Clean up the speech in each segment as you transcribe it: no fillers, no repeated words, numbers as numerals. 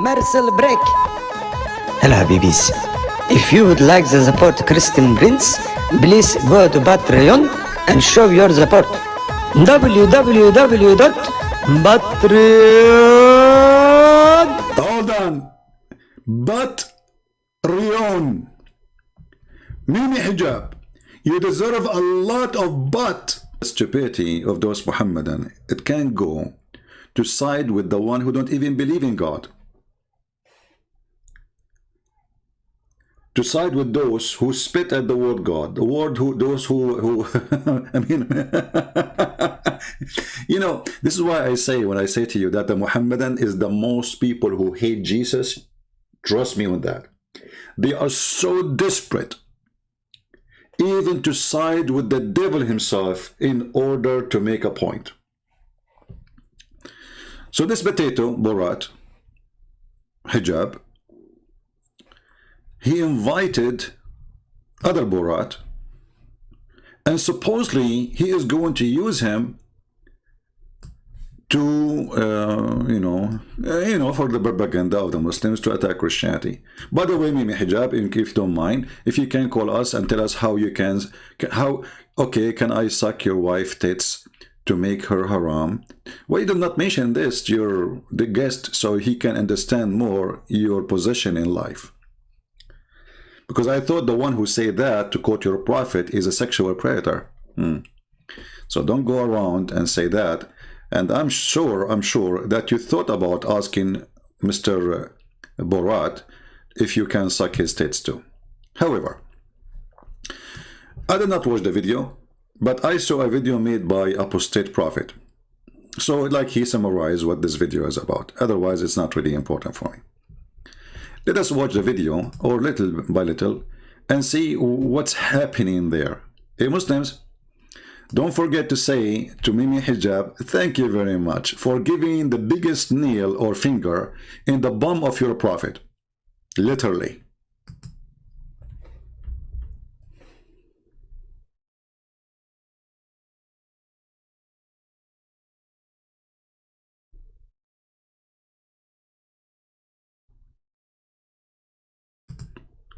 commercial break. Hello Habibis. If you would like the support Christian Prince, please go to Patreon and show your support. www.patreon. Hold on. Patreon. Mimi Hijab. You deserve a lot of but. The stupidity of those Muhammadan, it can go to side with the one who don't even believe in God. To side with those who spit at the word God, the word those who I mean, you know, this is why I say, when I say to you that the Muhammadan is the most people who hate Jesus, trust me on that. They are so desperate even to side with the devil himself in order to make a point. So this potato, Borat, Hijab, he invited other Borat, and supposedly he is going to use him to, for the propaganda of the Muslims to attack Christianity. By the way, Mimi Hijab, if you don't mind, if you can call us and tell us how you can can I suck your wife tits to make her haram? Why you do not mention this to the guest so he can understand more your position in life? Because I thought the one who said that, to quote your prophet, is a sexual predator. So don't go around and say that. And I'm sure that you thought about asking Mr. Borat if you can suck his tits too. However, I did not watch the video, but I saw a video made by apostate prophet. So like he summarized what this video is about. Otherwise, it's not really important for me. Let us watch the video, or little by little, and see what's happening there. Hey Muslims, don't forget to say to Mimi Hijab, thank you very much for giving the biggest nail or finger in the bum of your prophet. Literally.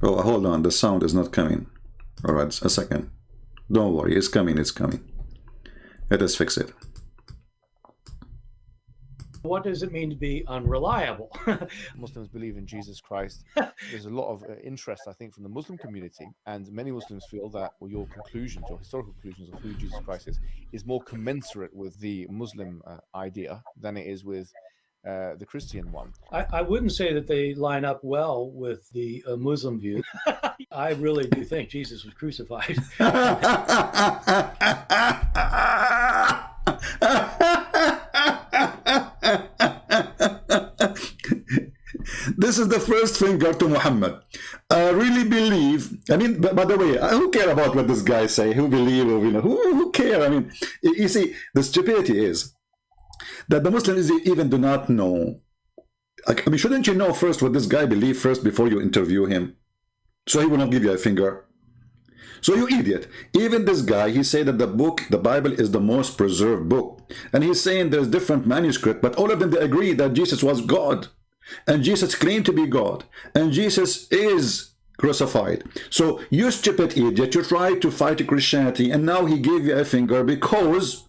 Oh, hold on, the sound is not coming. All right, a second. Don't worry, it's coming, it's coming. Let us fix it. What does it mean to be unreliable? Muslims believe in Jesus Christ. There's a lot of interest, I think, from the Muslim community, and many Muslims feel that your conclusions, your historical conclusions of who Jesus Christ is more commensurate with the Muslim idea than it is with the Christian one. I wouldn't say that they line up well with the Muslim view. I really do think Jesus was crucified. This is the first finger to Muhammad. I really believe, I mean, by the way, who care about what this guy say? Who believe, or, who care? I mean, you see, the stupidity is that the Muslims even do not know. I mean, shouldn't you know first what this guy believes first before you interview him? So he will not give you a finger. So you idiot. Even this guy, he said that the Bible is the most preserved book. And he's saying there's different manuscripts, but all of them, they agree that Jesus was God. And Jesus claimed to be God. And Jesus is crucified. So you stupid idiot, you tried to fight Christianity, and now he gave you a finger because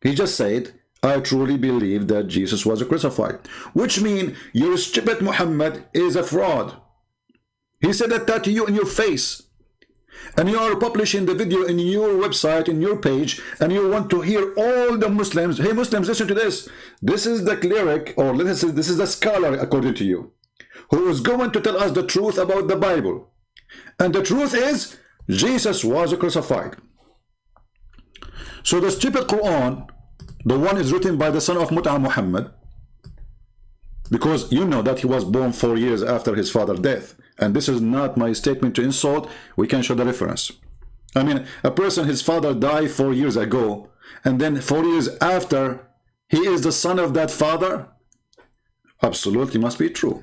he just said, I truly believe that Jesus was crucified. Which means your stupid Muhammad is a fraud. He said that to you in your face. And you are publishing the video in your website, in your page, and you want to hear all the Muslims. Hey Muslims, listen to this. This is the cleric, or this is the scholar, according to you, who is going to tell us the truth about the Bible. And the truth is, Jesus was crucified. So the stupid Quran, the one is written by the son of Mut'a Muhammad, because you know that he was born 4 years after his father's death. And this is not my statement to insult. We can show the reference. I mean, a person, his father died 4 years ago, and then 4 years after, he is the son of that father? Absolutely must be true.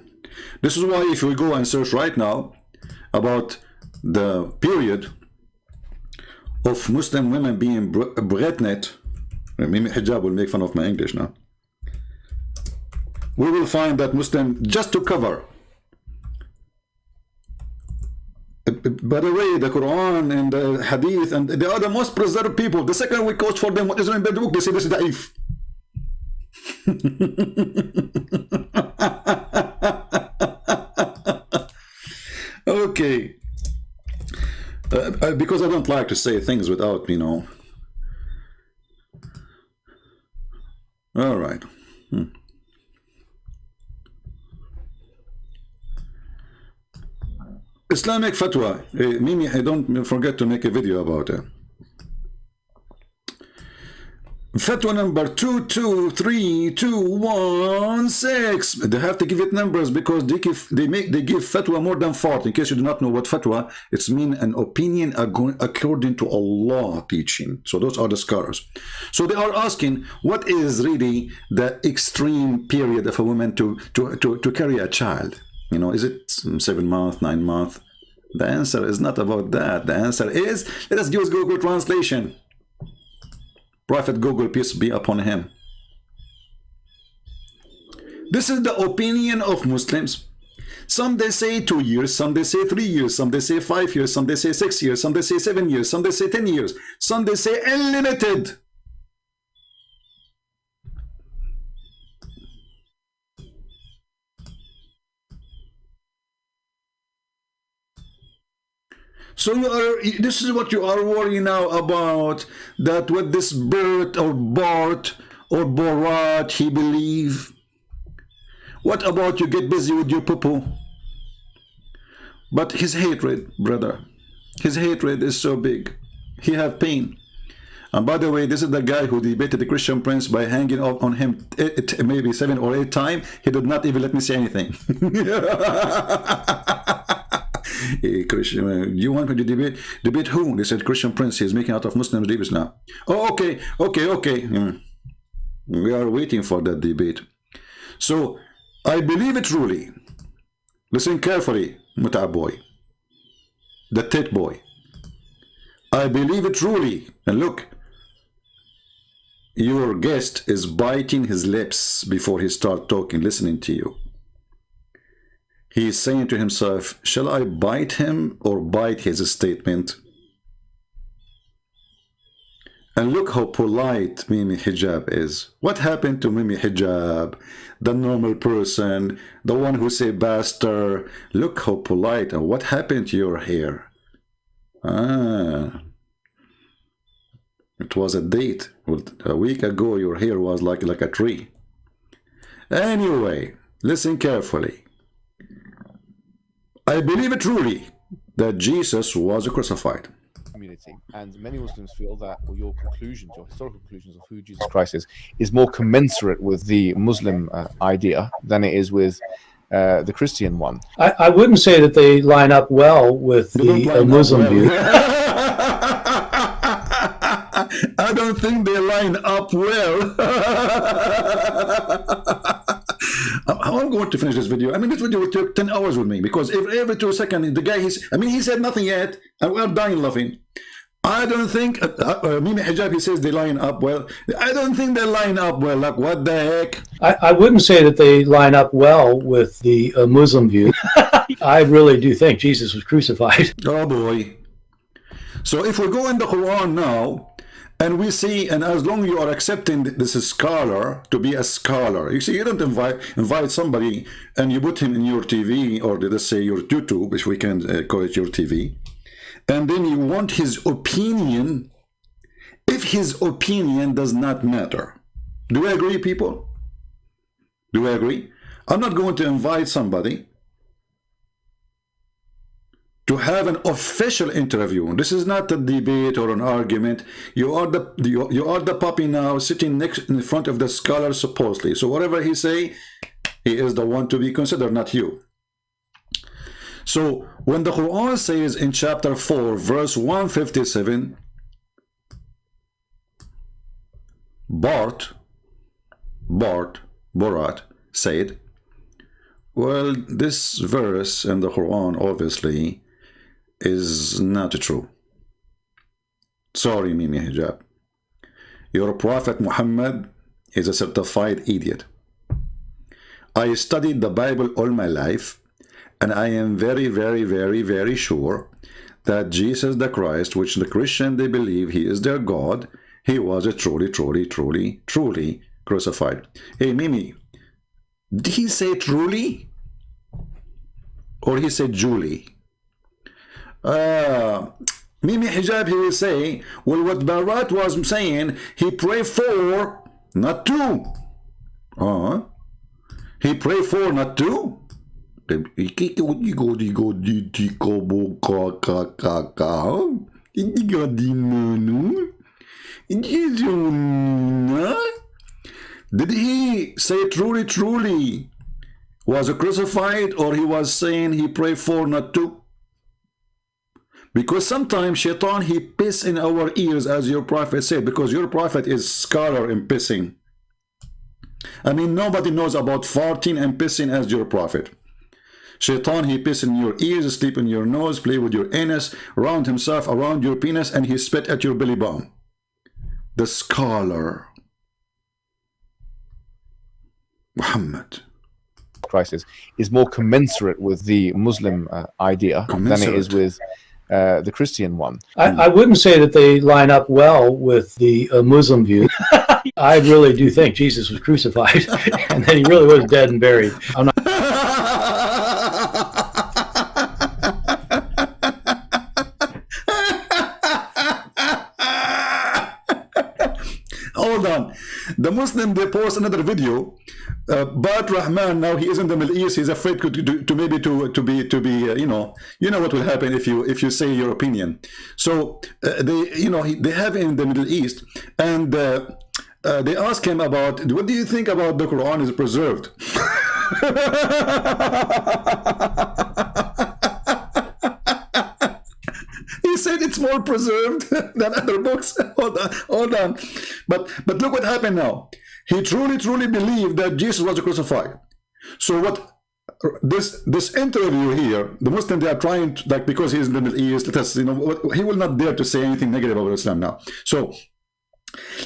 This is why if we go and search right now about the period of Muslim women being pregnant, Mimi Hijab will make fun of my English now. we will find that Muslim, just to cover. By the way, the Quran and the Hadith, and they are the most preserved people. The second we quote for them what is in the book, they say this is da'if. Okay. Because I don't like to say things without, you know. All right. Islamic fatwa. Mimi, I don't forget to make a video about it. Fatwa number 223216. They have to give it numbers because they give fatwa more than 40. In case you do not know what fatwa, it's mean an opinion according to Allah teaching. So those are the scholars. So they are asking, what is really the extreme period of a woman to carry a child? You know, is it 7 months, 9 months? The answer is not about that. The answer is, let us use Google translation. Prophet Google, peace be upon him. This is the opinion of Muslims. Some they say 2 years, some they say 3 years, some they say 5 years, some they say 6 years, some they say 7 years, some they say 10 years, some they say unlimited. So this is what you are worrying now about, that with this Bert or Bart or Borat he believe. What about you get busy with your poo-poo? But his hatred, brother, his hatred is so big. He have pain. And by the way, this is the guy who debated the Christian Prince by hanging up on him maybe 7 or 8 times. He did not even let me say anything. Hey, Christian, you want me to debate? Debate who? They said Christian Prince. He's making out of Muslims debates now. Oh, okay. We are waiting for that debate. So, I believe it truly. Listen carefully, Muta boy. The tit boy. I believe it truly. And look, your guest is biting his lips before he starts talking, listening to you. He is saying to himself, shall I bite him or bite his statement? And look how polite Mimi Hijab is. What happened to Mimi Hijab? The normal person, the one who say bastard. Look how polite. And what happened to your hair? It was a date. A week ago your hair was like a tree. Anyway, listen carefully. I believe it truly that Jesus was crucified. Community, and many Muslims feel that your conclusions, your historical conclusions of who Jesus Christ is more commensurate with the Muslim idea than it is with the Christian one. I wouldn't say that they line up well with the Muslim view. I don't think they line up well. I'm going to finish this video. I mean, this video will take 10 hours with me because every 2 seconds, the guy, he said nothing yet, and we're dying laughing. I don't think, Mimi Hijab, he says they line up well. I don't think they line up well. Like, what the heck? I wouldn't say that they line up well with the Muslim view. I really do think Jesus was crucified. Oh, boy. So if we go in the Quran now, and we see, and as long as you are accepting this scholar to be a scholar, you see, you don't invite somebody and you put him in your TV, or let's say your YouTube, which we can call it your TV, and then you want his opinion, if his opinion does not matter. Do we agree, people? Do we agree? I'm not going to invite somebody to have an official interview. This is not a debate or an argument. You are the puppy now sitting in front of the scholar supposedly. So whatever he say, he is the one to be considered, not you. So when the Quran says in chapter 4, verse 157, Borat said, well, this verse in the Quran obviously is not true. Sorry, Mimi Hijab. Your Prophet Muhammad is a certified idiot. I studied the Bible all my life, and I am very, very, very, very sure that Jesus the Christ, which the Christian they believe he is their God, he was a truly, truly, truly, truly crucified. Hey, Mimi, did he say truly? Or he said Julie? Mimi Hijab, he will say, well, what Barat was saying, he prayed for, not to. He prayed for, not to. Did he say truly, truly was crucified, or he was saying he prayed for, not to? Because sometimes Shaitan, he piss in our ears, as your prophet said, because your prophet is scholar in pissing. I mean, nobody knows about farting and pissing as your prophet. Shaitan, he piss in your ears, sleep in your nose, play with your anus, round himself around your penis, and he spit at your belly button. The scholar. Muhammad. Crisis is more commensurate with the Muslim idea than it is with the Christian one. I wouldn't say that they line up well with the Muslim view. I really do think Jesus was crucified and that he really was dead and buried. I'm not. Hold on. The Muslim, they post another video. But Rahman, now he is in the Middle East. He's afraid to maybe be you know what will happen if you say your opinion. So they have him in the Middle East, and they ask him about, what do you think about the Quran is preserved? He said it's more preserved than other books. Hold on. But look what happened now. He truly believed that Jesus was crucified. So what this interview here, the Muslims, they are trying to, like, because he's in the Middle East, let us, he will not dare to say anything negative about Islam now. So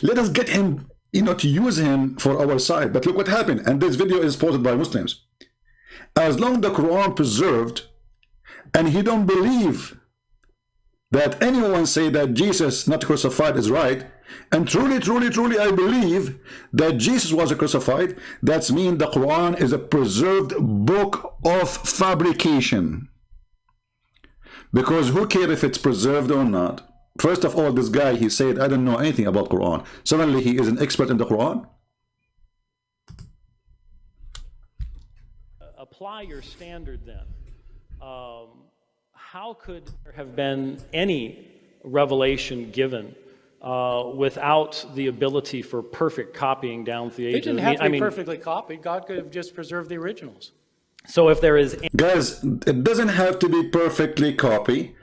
let us get him, to use him for our side. But look what happened. And this video is posted by Muslims. As long as the Quran preserved, and he don't believe that anyone say that Jesus not crucified is right, and truly I believe that Jesus was crucified, that means the Quran is a preserved book of fabrication. Because who cares if it's preserved or not? First of all, this guy, he said, I don't know anything about Quran. Suddenly he is an expert in the Quran. Apply your standard then. How could there have been any revelation given without the ability for perfect copying down through the ages? It didn't have to be perfectly copied. God could have just preserved the originals. So if there is... Guys, it doesn't have to be perfectly copied.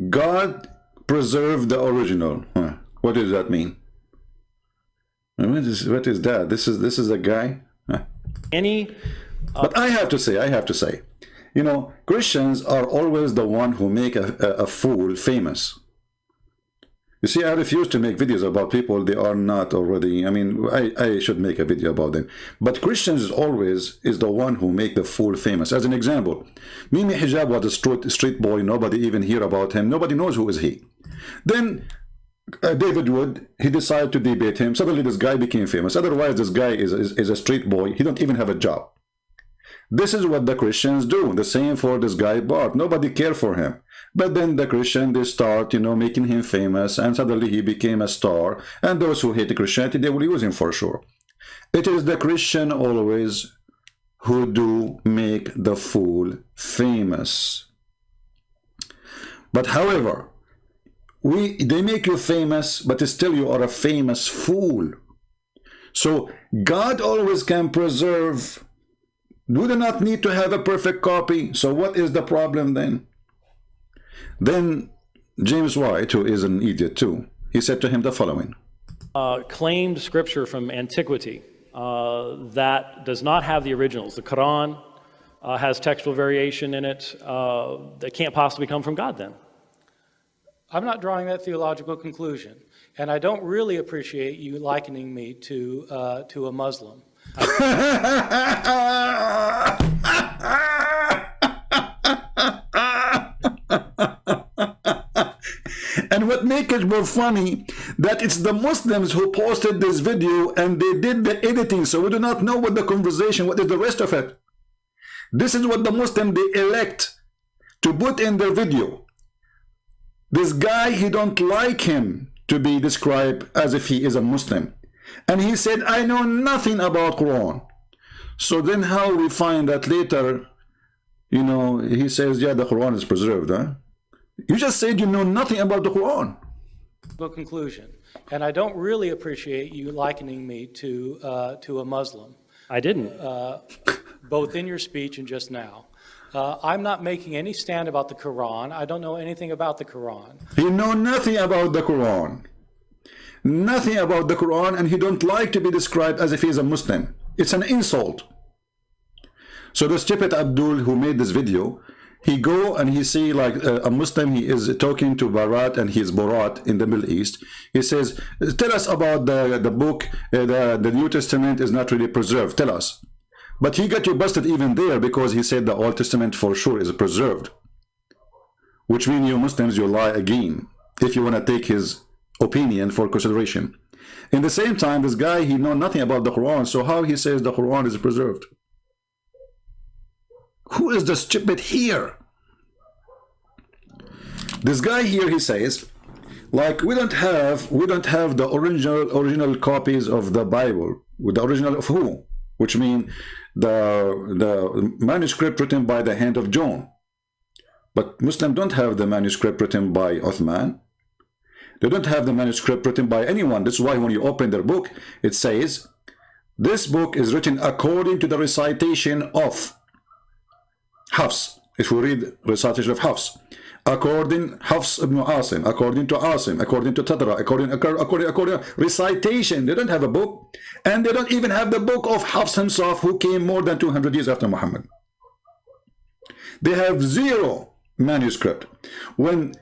God preserved the original. Huh. What does that mean? What is that? This is a guy? Huh. But I have to say, Christians are always the one who make a fool famous. You see, I refuse to make videos about people they are not already. I mean, I should make a video about them. But Christians is the one who make the fool famous. As an example, Mimi Hijab was a street boy. Nobody even hear about him. Nobody knows who is he. Then David Wood, he decided to debate him. Suddenly this guy became famous. Otherwise, this guy is a street boy. He don't even have a job. This is what the Christians do. The same for this guy Bart. Nobody care for him. But then the Christian, they start, making him famous, and suddenly he became a star. And those who hate Christianity, they will use him for sure. It is the Christian always who do make the fool famous. But however, they make you famous, but still you are a famous fool. So God always can preserve. We do not need to have a perfect copy. So what is the problem then? Then James White, who is an idiot too, he said to him the following. Claimed scripture from antiquity that does not have the originals. The Quran has textual variation in it. That can't possibly come from God then. I'm not drawing that theological conclusion. And I don't really appreciate you likening me to a Muslim. And what makes it more funny, that it's the Muslims who posted this video and they did the editing, so we do not know what the conversation, what is the rest of it. This is what the Muslim they elect to put in their video. This guy, he don't like him to be described as if he is a Muslim. And he said, I know nothing about Quran. So then how we find that later, you know, he says, yeah, the Quran is preserved, huh? You just said you know nothing about the Quran. Conclusion. And I don't really appreciate you likening me to a Muslim. I didn't. Both in your speech and just now. I'm not making any stand about the Quran. I don't know anything about the Quran. He know nothing about the Quran. Nothing about the Quran, and he don't like to be described as if he is a Muslim. It's an insult. So the stupid Abdul who made this video, he go and he see like a Muslim, he is talking to Barat and he's Borat in the Middle East. He says, tell us about the book, the New Testament is not really preserved, tell us. But he got you busted even there because he said the Old Testament for sure is preserved. Which means you Muslims, you lie again, if you want to take his opinion for consideration. In the same time, this guy, he know nothing about the Quran, so how he says the Quran is preserved? Who is the stupid here? This guy here, he says, like we don't have the original copies of the Bible. With the original of who? Which means the manuscript written by the hand of John. But Muslims don't have the manuscript written by Uthman. They don't have the manuscript written by anyone. That's why when you open their book, it says, this book is written according to the recitation of Hafs. If we read recitation of Hafs, according Hafs ibn Asim, according to Asim, according to Tadra, according recitation. They don't have a book, and they don't even have the book of Hafs himself, who came more than 200 years after Muhammad. They have zero manuscript. When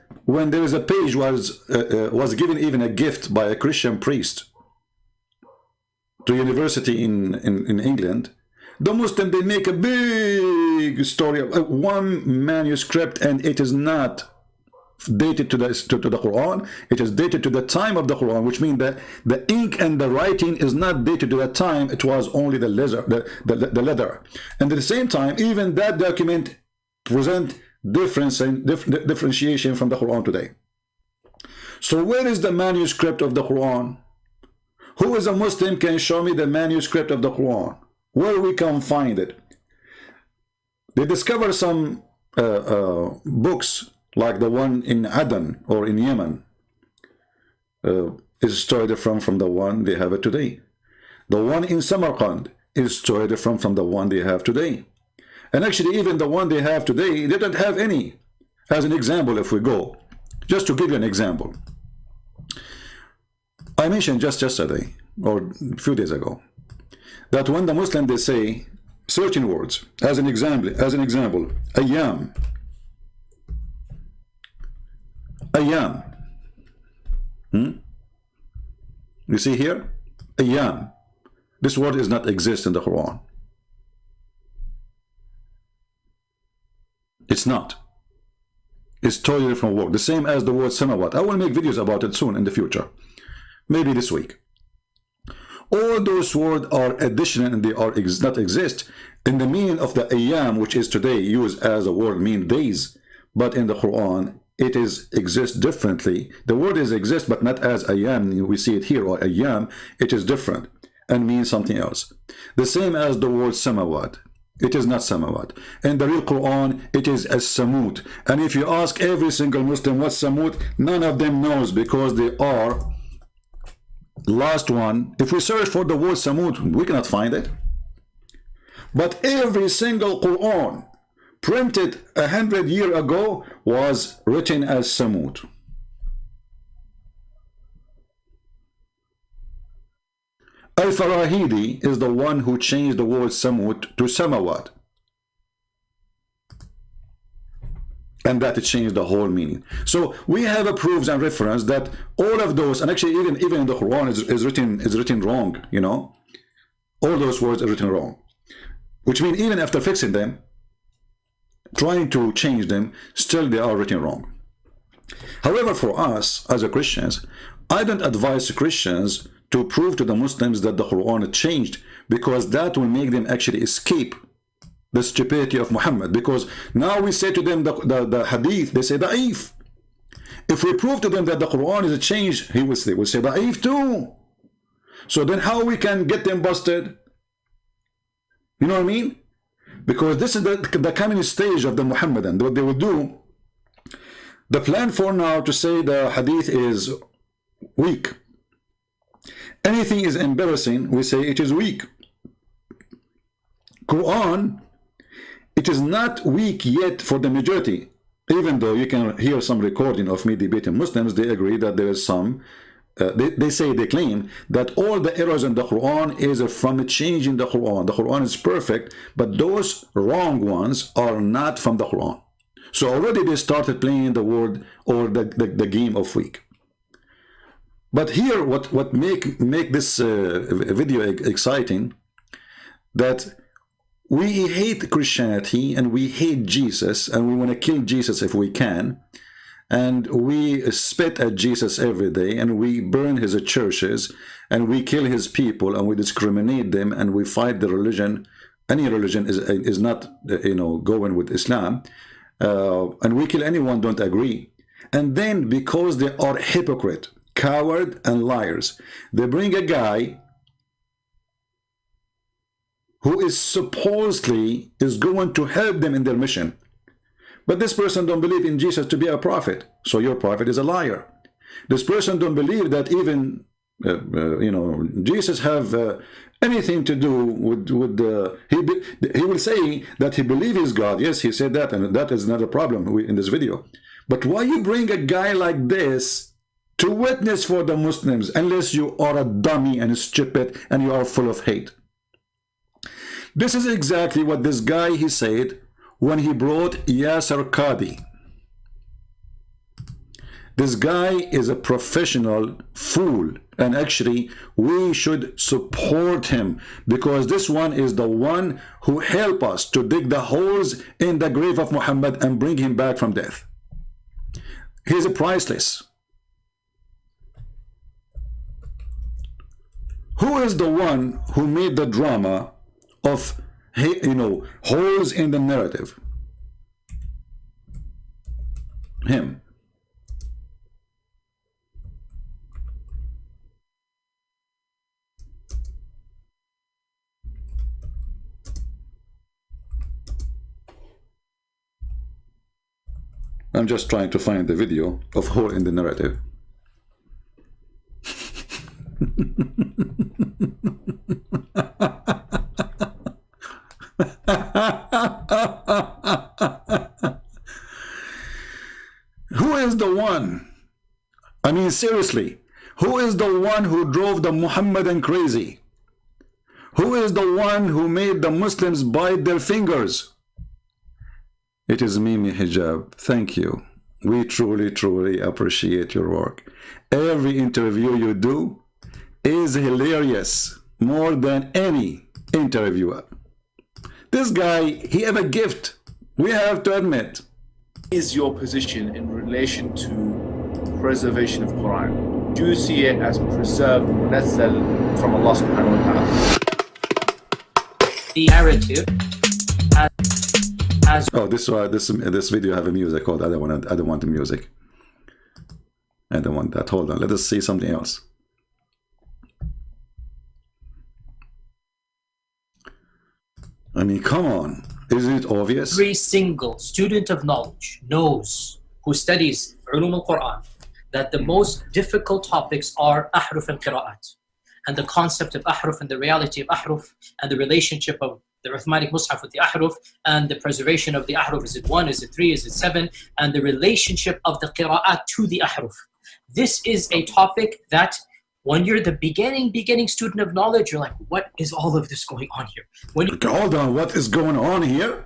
there is a page was given even a gift by a Christian priest to university in England, the Muslim, they make a big story of one manuscript, and it is not dated to the Quran. It is dated to the time of the Quran, which means that the ink and the writing is not dated to that time. It was only the leather. And at the same time, even that document present differentiation from the Quran today. So where is the manuscript of the Quran? Who is a Muslim can show me the manuscript of the Quran? Where we can find it? They discover some books like the one in Aden or in Yemen is totally different from the one they have it today. The one in Samarkand is totally different from the one they have today. And actually even the one they have today, they don't have any. As an example, if we go, just to give you an example, I mentioned just yesterday or a few days ago that when the Muslim they say certain words, as an example, ayyam, you see here, ayyam, this word does not exist in the Quran. It's not. It's totally different word. The same as the word samawat. I will make videos about it soon in the future, maybe this week. All those words are additional and they are not exist in the meaning of the ayyam, which is today used as a word mean days, but in the Quran it is exists differently. The word is exist, but not as ayyam we see it here, or ayyam. It is different and means something else. The same as the word samawat. It is not samawat. In the real Quran, it is as samut. And if you ask every single Muslim what's samut, none of them knows, because they are last one. If we search for the word samut, we cannot find it. But every single Quran printed 100 years ago was written as samut. Al-Farahidi is the one who changed the word samut to samawat, and that it changed the whole meaning. So we have a proofs and reference that all of those, and actually even in the Quran is written wrong, you know. all those words are written wrong. Which means even after fixing them, trying to change them, still they are written wrong. However, for us as a Christians, I don't advise Christians to prove to the Muslims that the Quran changed, because that will make them actually escape the stupidity of Muhammad. Because now we say to them the hadith, they say da'if. If we prove to them that the Quran is a change, they will say da'if too. So then how we can get them busted? You know what I mean? Because this is the coming stage of the Muhammadan. What they will do, the plan for now to say the hadith is weak. Anything is embarrassing, we say it is weak. Quran, it is not weak yet for the majority. Even though you can hear some recording of me debating Muslims, they agree that there is some, they claim that all the errors in the Quran is from a change in the Quran. The Quran is perfect, but those wrong ones are not from the Quran. So already they started playing the word or the game of weak. But here, what make this video exciting, that we hate Christianity and we hate Jesus and we want to kill Jesus if we can, and we spit at Jesus every day and we burn his churches and we kill his people and we discriminate them and we fight the religion. Any religion is not going with Islam, and we kill anyone don't agree. And then because they are hypocrite, coward and liars, they bring a guy who is supposedly is going to help them in their mission. But this person don't believe in Jesus to be a prophet, so your prophet is a liar. This person don't believe that even Jesus have anything to do with he will say that he believes he's God. Yes, he said that, and that is not a problem in this video. But why you bring a guy like this to witness for the Muslims unless you are a dummy and stupid and you are full of hate? This is exactly what this guy he said when he brought Yasser Qadhi. This guy is a professional fool, and actually we should support him, because this one is the one who helped us to dig the holes in the grave of Muhammad and bring him back from death. He's priceless. Who is the one who made the drama of holes in the narrative? Him. I'm just trying to find the video of hole in the narrative. Who is the one? I mean, seriously, who is the one who drove the Muhammadan crazy? Who is the one who made the Muslims bite their fingers? It is Mimi Hijab. Thank you. We truly, truly appreciate your work. Every interview you do is hilarious, more than any interviewer. This guy, he have a gift, we have to admit. Is your position in relation to preservation of Quran? Do you see it as preserved, munazzal from Allah subhanahu wa ta'ala? The narrative as oh, this video have a music called I don't want the music. I don't want that. Hold on, let us see something else. I mean, come on. Isn't it obvious? every single student of knowledge knows, who studies ulum al-Quran, that the most difficult topics are ahruf and qira'at, and the concept of ahruf and the reality of ahruf, and the relationship of the arithmetic mushaf with the ahruf, and the preservation of the ahruf. Is it 1, is it 3, is it 7, and the relationship of the qira'at to the ahruf. This is a topic that when you're the beginning student of knowledge, you're like, what is all of this going on here? When you hold on, what is going on here?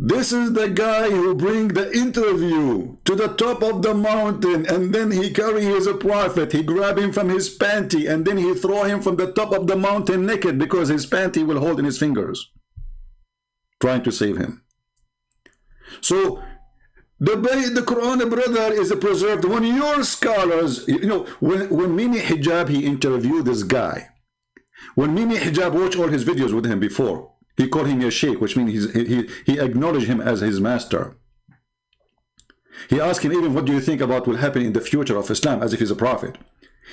This is the guy who bring the interview to the top of the mountain, and then he carry his prophet, he grab him from his panty, and then he throw him from the top of the mountain naked because his panty will hold in his fingers, trying to save him. So the Quran, brother, is preserved. When your scholars, you know, when Mimi Hijab, he interviewed this guy. When Mimi Hijab watched all his videos with him before, he called him a sheikh, which means he acknowledged him as his master. He asked him even, what do you think about what will happen in the future of Islam, as if he's a prophet.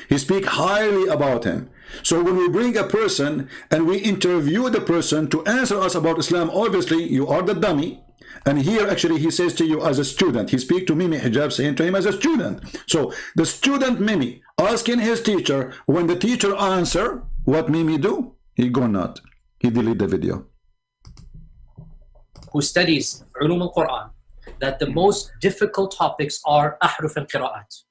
He speak highly about him. So when we bring a person and we interview the person to answer us about Islam, obviously you are the dummy. And here actually he says to you as a student, he speak to Mimi Hijab saying to him as a student. So the student Mimi asking his teacher, when the teacher answer, what Mimi do? He go not. He delete the video. Who studies Ulum al-Quran, that the most difficult topics are ahruf and qira'at,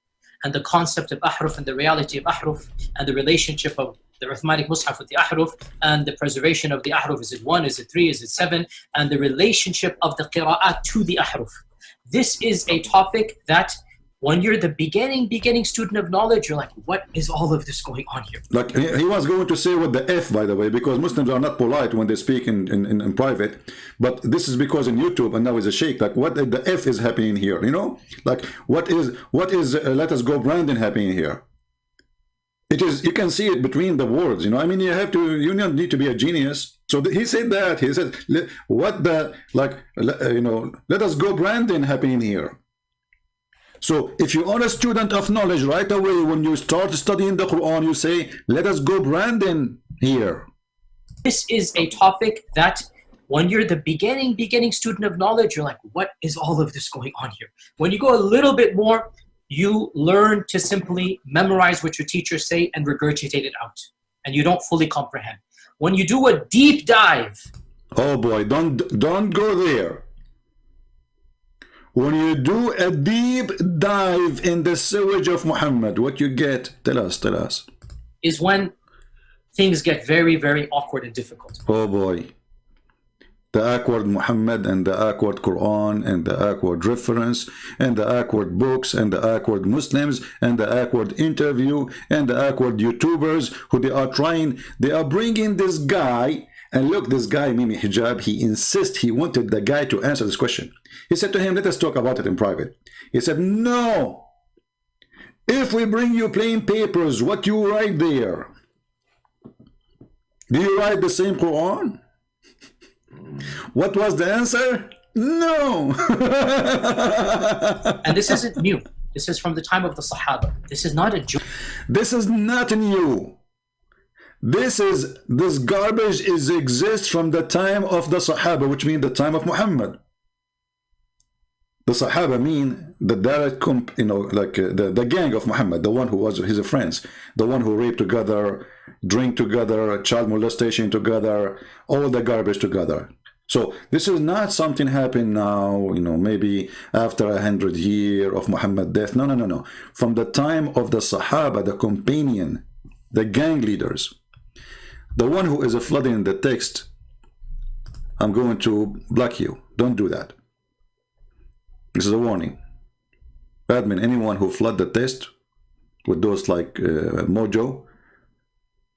and the concept of ahruf and the reality of ahruf, and the relationship of the arithmetic mushaf with the ahruf, and the preservation of the ahruf. Is it 1, is it 3, is it 7, and the relationship of the qira'at to the ahruf. This is a topic that when you're the beginning student of knowledge, you're like, what is all of this going on here? Like he was going to say with the F, by the way, because Muslims are not polite when they speak in private, but this is because in YouTube and now is a sheikh, like what the F is happening here, you know, like what is let us go Brandon happening here. It is, you can see it between the words, you know. I mean, you don't need to be a genius. So he said that, he said, what the, like, you know, let us go Brandon happening here. So if you are a student of knowledge, right away when you start studying the Quran, you say, let us go Brandon here. This is a topic that when you're the beginning student of knowledge, you're like, what is all of this going on here? When you go a little bit more, you learn to simply memorize what your teachers say and regurgitate it out, and you don't fully comprehend. When you do a deep dive, oh boy, don't go there. When you do a deep dive in the sewage of Muhammad, what you get? Tell us. Is when things get very, very awkward and difficult. Oh boy. The awkward Muhammad and the awkward Quran and the awkward reference and the awkward books and the awkward Muslims and the awkward interview and the awkward YouTubers who they are bringing this guy. And look, this guy, Mimi Hijab, he insists, he wanted the guy to answer this question. He said to him, let us talk about it in private. He said, no. If we bring you plain papers, what you write there? Do you write the same Quran? What was the answer? No. And this isn't new. This is from the time of the Sahaba. This is not a joke. This is not new. This garbage exists from the time of the Sahaba, which means the time of Muhammad. The Sahaba mean the direct, you know, like the gang of Muhammad, the one who was his friends, the one who raped together, drink together, child molestation together, all the garbage together. So this is not something happened now, you know, maybe after 100 years of Muhammad's death. No. From the time of the Sahaba, the companion, the gang leaders, the one who is flooding the text, I'm going to block you. Don't do that. This is a warning. Admin, anyone who flood the text with those like mojo,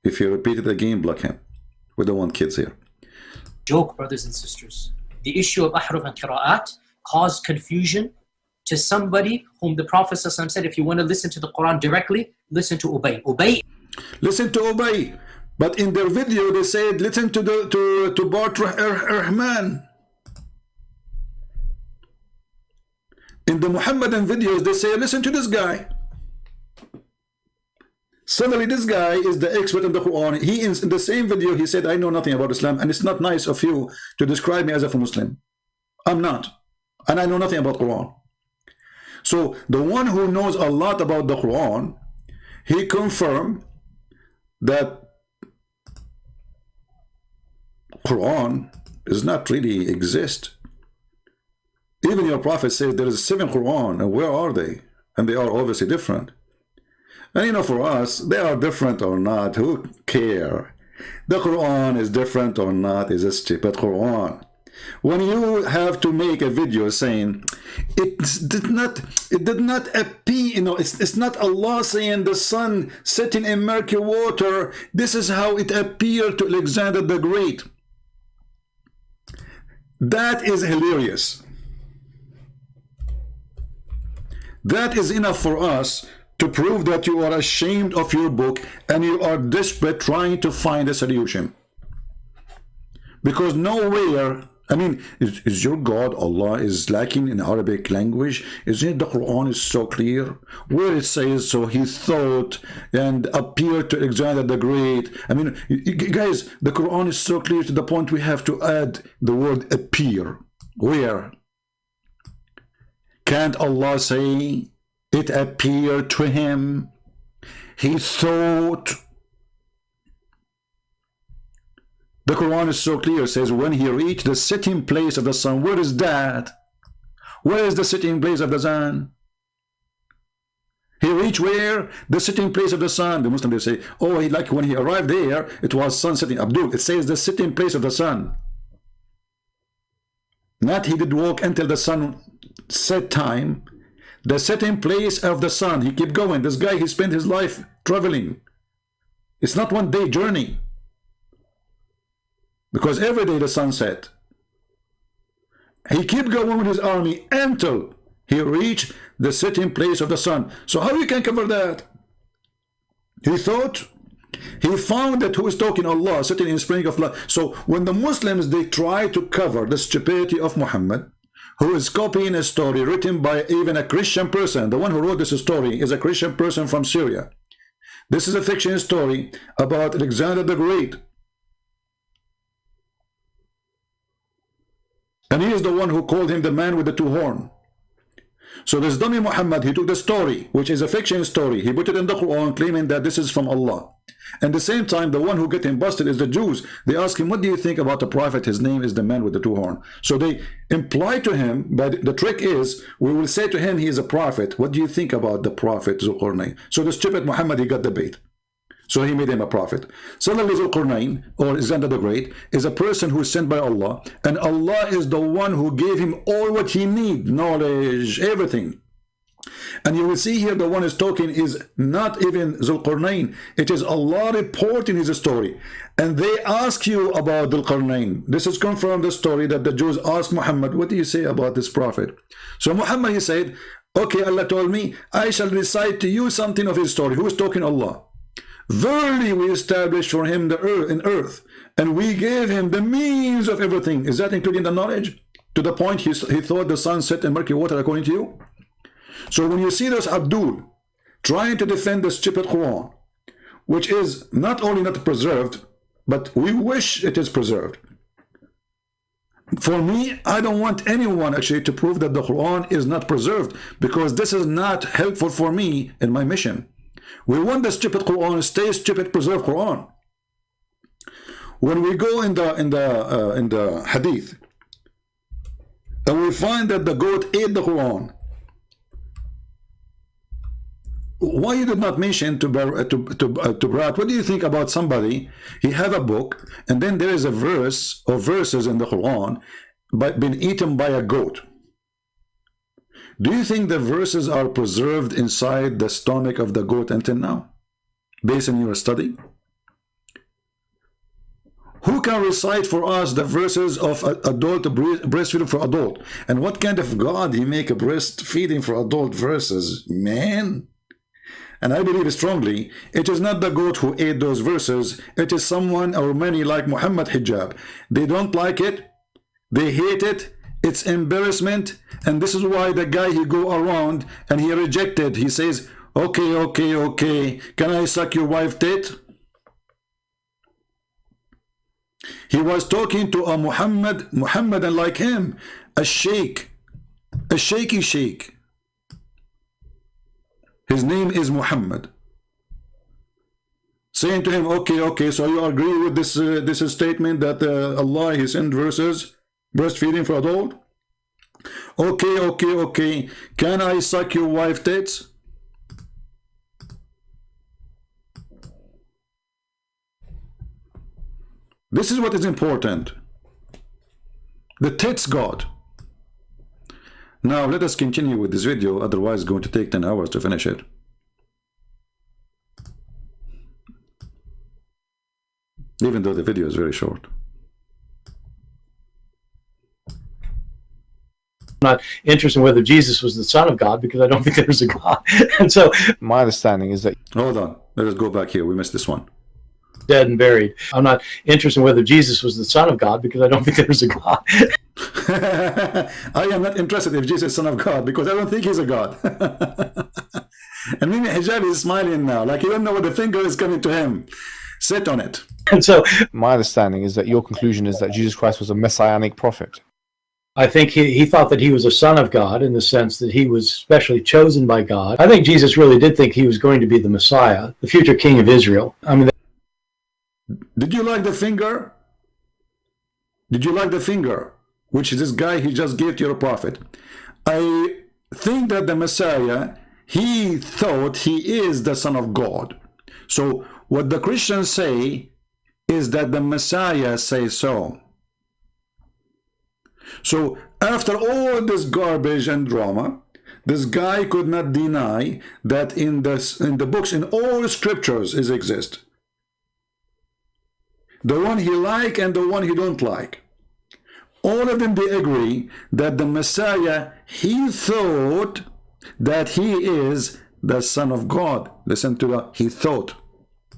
if you repeat it again, block him. We don't want kids here. Joke, brothers and sisters. The issue of ahruf and qira'at caused confusion to somebody whom the Prophet ﷺ said, if you want to listen to the Quran directly, listen to Ubay. Listen to Ubay. But in their video, they said, listen to Bart Rahman. In the Muhammadan videos, they say, listen to this guy. Suddenly, this guy is the expert in the Quran. He, in the same video, he said, I know nothing about Islam, and it's not nice of you to describe me as a Muslim. I'm not. And I know nothing about Quran. So, the one who knows a lot about the Quran, he confirmed that Quran does not really exist. Even your Prophet says there is 7 Quran, and where are they? And they are obviously different. And you know, for us, they are different or not, who care? The Quran is different or not, is a stupid Quran. When you have to make a video saying it did not appear, you know, it's not Allah saying the sun setting in murky water, this is how it appeared to Alexander the Great. That is hilarious. That is enough for us to prove that you are ashamed of your book and you are desperate trying to find a solution. Because nowhere, I mean, is your God, Allah, is lacking in Arabic language? Isn't the Quran is so clear? Where it says, so he thought and appeared to Alexander the Great. I mean, guys, the Quran is so clear to the point we have to add the word appear. Where? Can't Allah say, it appeared to him, he thought? The Quran is so clear, it says, when he reached the sitting place of the sun. Where is that? Where is the sitting place of the sun? He reached where? The sitting place of the sun. The Muslims, they say, oh, like when he arrived there, it was sun setting. Abdul, it says the sitting place of the sun. Not he did walk until the sun set time. The setting place of the sun. He kept going. This guy, he spent his life traveling. It's not one day journey. Because every day the sun set. He kept going with his army until he reached the sitting place of the sun. So how you can cover that? He thought, he found that who is talking Allah, sitting in spring of life. So when the Muslims, they try to cover the stupidity of Muhammad, who is copying a story written by even a Christian person. The one who wrote this story is a Christian person from Syria. This is a fiction story about Alexander the Great. And he is the one who called him the man with the two horns. So this dummy Muhammad, he took the story, which is a fiction story, he put it in the Quran, claiming that this is from Allah. And at the same time, the one who get him busted is the Jews. They ask him, what do you think about the prophet? His name is the man with the two horns. So they imply to him, but the trick is, we will say to him, he is a prophet. What do you think about the prophet Zulqarnain? So the stupid Muhammad, he got the bait. So he made him a prophet. Similarly, Zulqarnain, or Alexander the Great, is a person who is sent by Allah, and Allah is the one who gave him all what he needs, knowledge, everything. And you will see here the one is talking is not even Zulqarnain. It is Allah reporting his story. And they ask you about Zulqarnain. This is confirmed the story that the Jews asked Muhammad, what do you say about this prophet? So Muhammad, he said, okay, Allah told me, I shall recite to you something of his story. Who is talking? Allah. Verily we established for him the earth, and we gave him the means of everything. Is that including the knowledge? To the point he thought the sun set in murky water, according to you? So when you see this Abdul trying to defend the stupid Quran, which is not only not preserved, but we wish it is preserved. For me, I don't want anyone actually to prove that the Quran is not preserved, because this is not helpful for me in my mission. We want the stupid Quran, stay stupid, preserve Quran. When we go in the Hadith, and we find that the goat ate the Quran, why you did not mention to Brat? What do you think about somebody? He have a book, and then there is a verse or verses in the Quran, but been eaten by a goat. Do you think the verses are preserved inside the stomach of the goat until now, based on your study? Who can recite for us the verses of adult breastfeeding for adult? And what kind of God he make a breastfeeding for adult verses, man? And I believe strongly, it is not the goat who ate those verses. It is someone or many like Muhammad Hijab. They don't like it. They hate it. It's embarrassment. And this is why the guy, he go around and he rejected. He says, okay, okay, okay. Can I suck your wife tit? He was talking to a Muhammadan like him, a sheikh, a shaky sheikh. His name is Muhammad. Saying to him, okay, okay, so you agree with this statement that Allah, he sent verses, breastfeeding for adult? Okay, okay, okay. Can I suck your wife tits? This is what is important. The tits God. Now let us continue with this video, otherwise it's going to take 10 hours to finish it. Even though the video is very short. Not interested in whether Jesus was the Son of God, because I don't think there was a God. And so My understanding is that Hold on, let us go back here. We missed this one. dead and buried. I'm not interested in whether Jesus was the Son of God, because I don't think there was a God. I am not interested if Jesus is Son of God, because I don't think he's a God. And maybe Hijab is smiling now, like he don't know what the finger is coming to him. Sit on it. And so my understanding is that your conclusion is that Jesus Christ was a messianic prophet. I think he thought that he was a son of God, in the sense that he was specially chosen by God. I think Jesus really did think he was going to be the Messiah, the future king of Israel. I mean, Did you like the finger? Did you like the finger? Which is this guy he just gave to your prophet. I think that the Messiah, he thought he is the Son of God. So what the Christians say is that the Messiah says so. So after all this garbage and drama, this guy could not deny that in the books, in all scriptures is exist. The one he like and the one he don't like. All of them, they agree that the Messiah, he thought that he is the Son of God. Listen to that, he thought.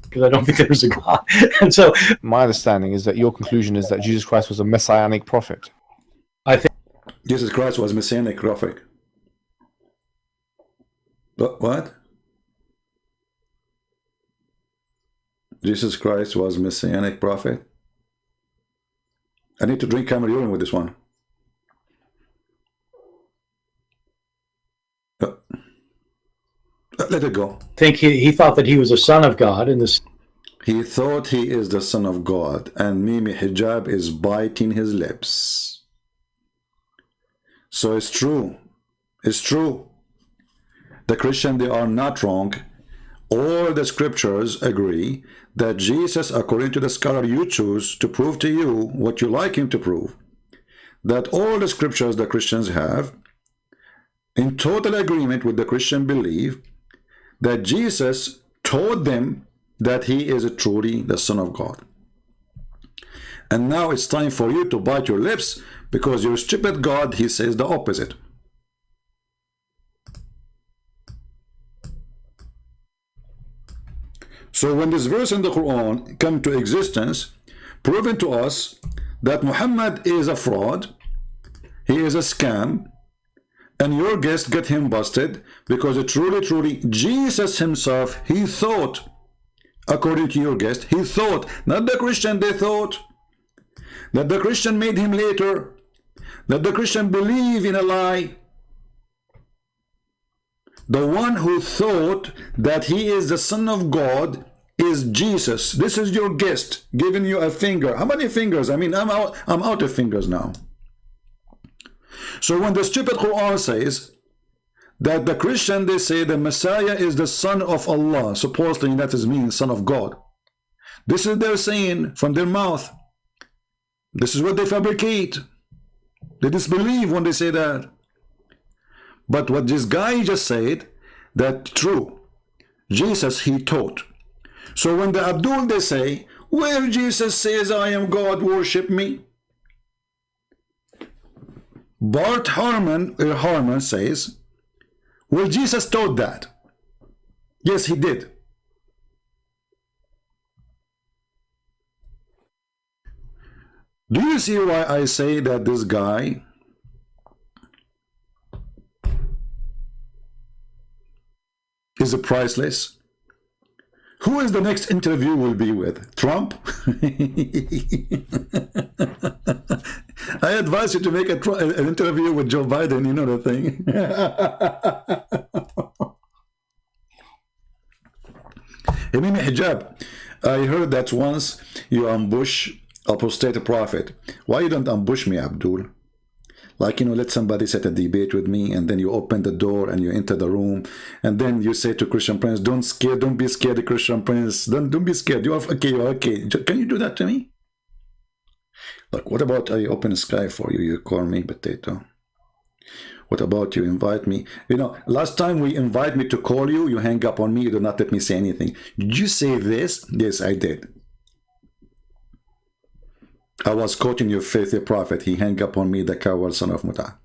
because I don't think there was a God. And so My understanding is that your conclusion is that Jesus Christ was a messianic prophet. I think Jesus Christ was messianic prophet. What? Jesus Christ was messianic prophet? I need to drink camel urine with this one. Let it go. he thought that he was a son of God in this. He thought he is the Son of God, and Mimi Hijab is biting his lips. So it's true. It's true. The Christian, they are not wrong. All the scriptures agree that Jesus, according to the scholar you choose to prove to you what you like him to prove, that all the scriptures the Christians have, in total agreement with the Christian belief, that Jesus taught them that he is truly the Son of God. And now it's time for you to bite your lips, because your stupid God, he says the opposite. So when this verse in the Quran come to existence, proving to us that Muhammad is a fraud, he is a scam, and your guest get him busted, because truly Jesus himself, he thought, according to your guest, he thought, not the Christian, they thought, that the Christian made him later, that the Christian believe in a lie. The one who thought that he is the Son of God is Jesus. This is your guest giving you a finger. How many fingers? I mean, I'm out of fingers now. So when the stupid Quran says that the Christian, they say the Messiah is the Son of Allah, supposedly that is means Son of God. This is their saying from their mouth. This is what they fabricate. They disbelieve when they say that. But what this guy just said, that true. Jesus, he taught. So when the Abdul, they say, where Jesus says, I am God, worship me. Bart Harman says, well, Jesus taught that. Yes, he did. Do you see why I say that this guy is priceless? Who is the next interview will be with? Trump? I advise you to make an interview with Joe Biden, you know the thing. Imam Hijab, I heard that once you ambush apostate prophet. Why you don't ambush me, Abdul? Like, you know, let somebody set a debate with me, and then you open the door and you enter the room, and then you say to Christian Prince, don't be scared, Christian Prince. Don't be scared. You are okay, you're okay. Can you do that to me? Like, what about I open sky for you? You call me potato. What about you invite me? You know, last time we invite me to call you, you hang up on me. You do not let me say anything. Did you say this? Yes, I did. I was quoting your faithful prophet. He hung up on me, the coward son of Muta.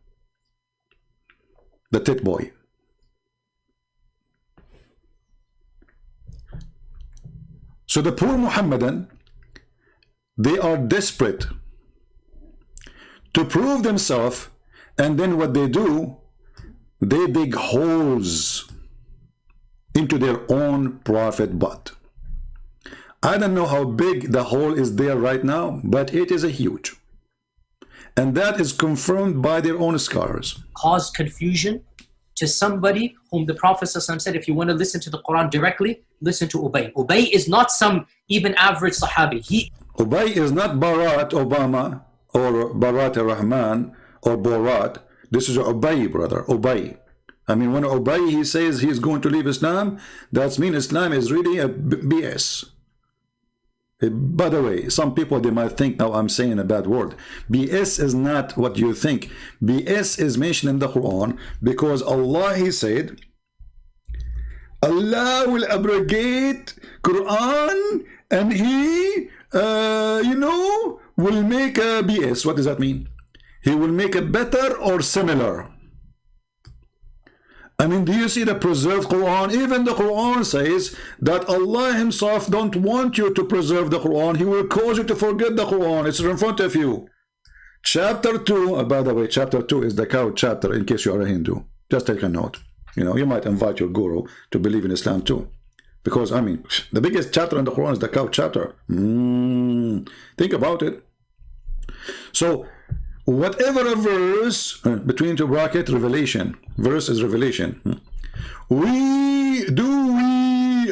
The tit boy. So the poor Muhammadan, they are desperate to prove themselves, and then what they do, they dig holes into their own prophet butt. I don't know how big the hole is there right now, but it is a huge. And that is confirmed by their own scholars. Caused confusion to somebody whom the Prophet ﷺ said, if you want to listen to the Quran directly, listen to Ubay. Ubay is not some even average Sahabi. Ubay is not Barack Obama or Barack Rahman or Borat. This is Ubay, brother, Ubay. I mean, when Ubay, he says he's going to leave Islam, that means Islam is really a BS. By the way, some people, they might think now I'm saying a bad word. BS is not what you think. BS is mentioned in the Quran because Allah, he said, Allah will abrogate Quran and he, will make a BS. What does that mean? He will make a better or similar. I mean, do you see the preserved Quran? Even the Quran says that Allah himself don't want you to preserve the Quran. He will cause you to forget the Quran. It's in front of you. Chapter 2, by the way, chapter 2 is the cow chapter, in case you are a Hindu. Just take a note. You know, you might invite your guru to believe in Islam too. Because, I mean, the biggest chapter in the Quran is the cow chapter. Think about it. So, whatever a verse, between two brackets, revelation. Verse is revelation. We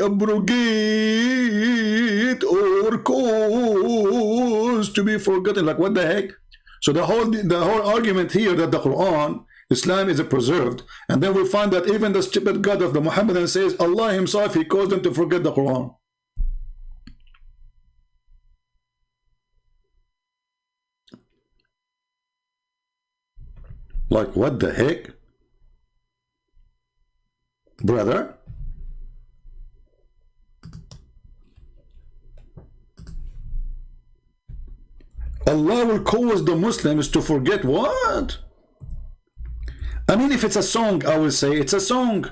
abrogate or cause to be forgotten. Like, what the heck? So the whole argument here that the Quran, Islam is preserved, and then we find that even the stupid God of the Muhammadan says Allah himself, he caused them to forget the Quran. Like, what the heck? Brother? Allah will cause the Muslims to forget what? I mean, if it's a song, I will say it's a song.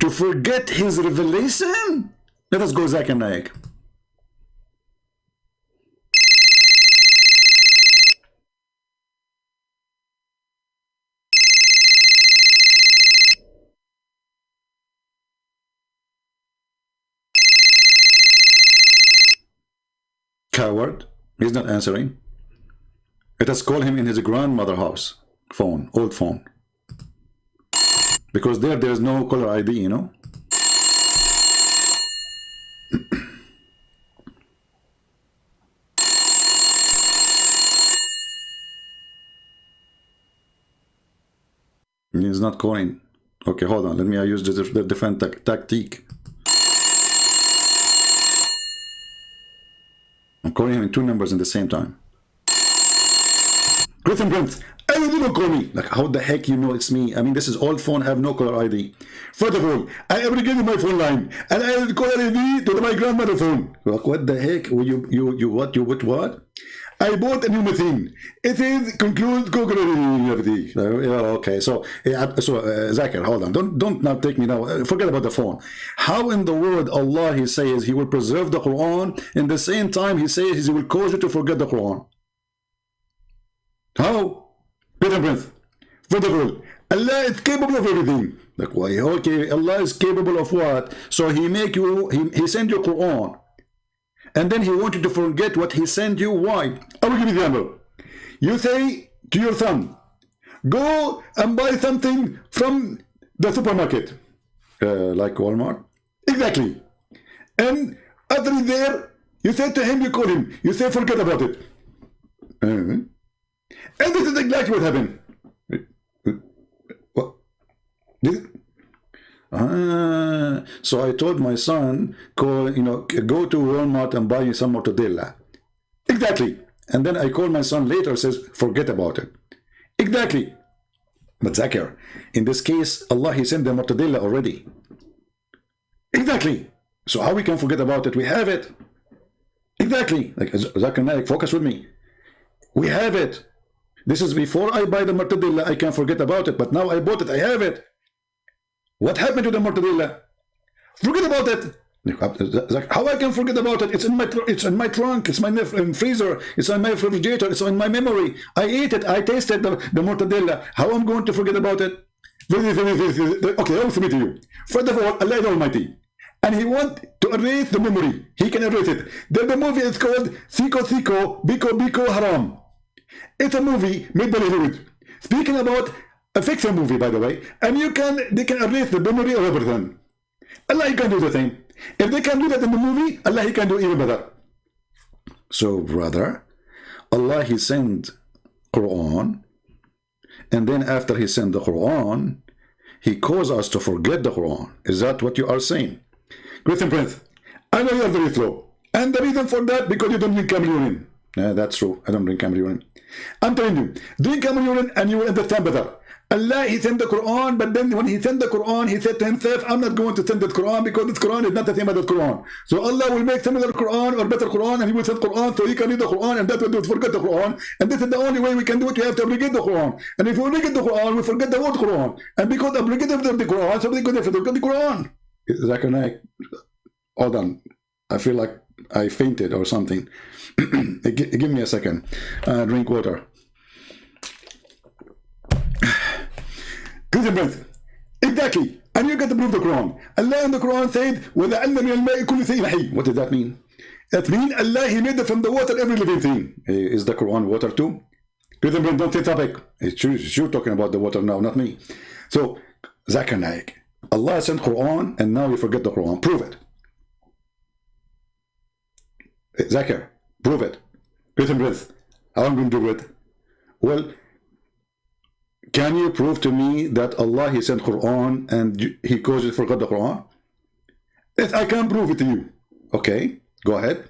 To forget his revelation? Let us go Zakir Naik. Coward. He's not answering. Let us call him in his grandmother's house. Phone. Old phone. Because there is no caller ID, you know. He's not calling. Okay, hold on. Let me use the different tactic. I'm calling him in two numbers at the same time. Griffin Brent, I don't call me. Like, how the heck you know it's me? I mean, this is old phone, I have no caller ID. First of all, I abrogated my phone line and I had caller ID to my grandmother's phone. Like, what the heck? What? I bought a new machine. It is conclude Google. Okay, so Zakir, hold on. Don't now take me now. Forget about the phone. How in the world Allah, he says he will preserve the Quran, in the same time he says he will cause you to forget the Quran? How? First of all, Allah is capable of everything. Like, why? Okay, Allah is capable of what? So he make you, he send you Quran, and then he want you to forget what he sent you. Why? I will give you the example. You say to your son, go and buy something from the supermarket, like Walmart. Exactly. And after he's there, you say to him, you call him, you say forget about it. And this is exactly what happened. What? So I told my son, go to Walmart and buy some mortadella. Exactly. And then I call my son later, says, forget about it. Exactly. But Zakir, in this case, Allah, He sent the Mu'tadillah already. Exactly. So how we can forget about it? We have it. Exactly. Like Zakir Naik, focus with me. We have it. This is before I buy the Mu'tadillah, I can forget about it. But now I bought it, I have it. What happened to the Mu'tadillah? Forget about it. How I can forget about it? It's in my trunk, it's my freezer, it's on my refrigerator, it's on my memory. I ate it, I tasted the Mu'tadillah. How I'm going to forget about it? Okay, I'll submit to you. First of all, Allah is Almighty, and He wants to erase the memory. He can erase it. The movie is called Siko Siko Biko Biko Haram. It's a movie made by Hollywood, speaking about a fiction movie, by the way, and they can erase the memory of everything. Allah, He can do the same. If they can do that in the movie, Allah, He can do even better. So, brother, Allah, He sent Quran, and then after He sent the Quran, He caused us to forget the Quran. Is that what you are saying? Christian Prince, I know you are very slow, and the reason for that, because you don't drink camel urine. Yeah, that's true. I don't drink camel urine. I'm telling you, drink camel urine and you will understand better. Allah, He sent the Quran, but then when He sent the Quran, He said to Himself, I'm not going to send the Quran because this Quran is not the same as the Quran. So Allah will make similar Quran or better Quran, and He will send Quran so you can read the Quran, and that will do it, forget the Quran. And this is the only way we can do it. We have to obligate the Quran. And if we obligate the Quran, we forget the word Quran. And because obligated of the Quran, so we forget the Quran. Zakir Naik, hold on. I feel like I fainted or something. Give me a second. Drink water. Christian Prince, exactly. And you get to prove the Quran. Allah in the Quran said, وَذَعَلْنَا مِنَ الْمَاءِ كُلِّ شَيْءٍ حَيٍّ. What does that mean? That means Allah, He made from the water every living thing. Is the Quran water too? Christian Prince, don't say topic. It's you talking about the water now, not me. So, Zakir Naik, Allah sent Quran, and now you forget the Quran. Prove it. Zakir, prove it. Christian Prince, how am I going to do it? Well, can you prove to me that Allah, He sent Quran and He caused you to forget the Quran? Yes, I can prove it to you. Okay, go ahead.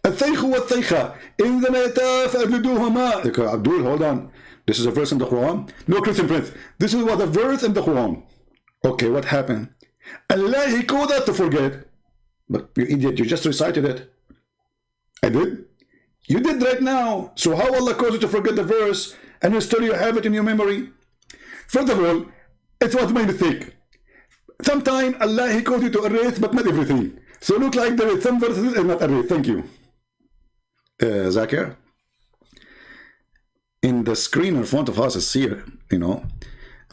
الثيخ والثيخة إنما فأجلدوهما. Abdul, hold on. This is a verse in the Quran? No, Christian Prince. This is what a verse in the Quran. Okay, what happened? Allah, He caused us to forget. But you idiot, you just recited it. I did? You did right now. So how Allah caused you to forget the verse and you still have it in your memory? First of all, it was my mistake. Sometimes Allah, He caused you to erase, but not everything. So look like there is some verses and not erased. Thank you. Zakir, in the screen in front of us is here,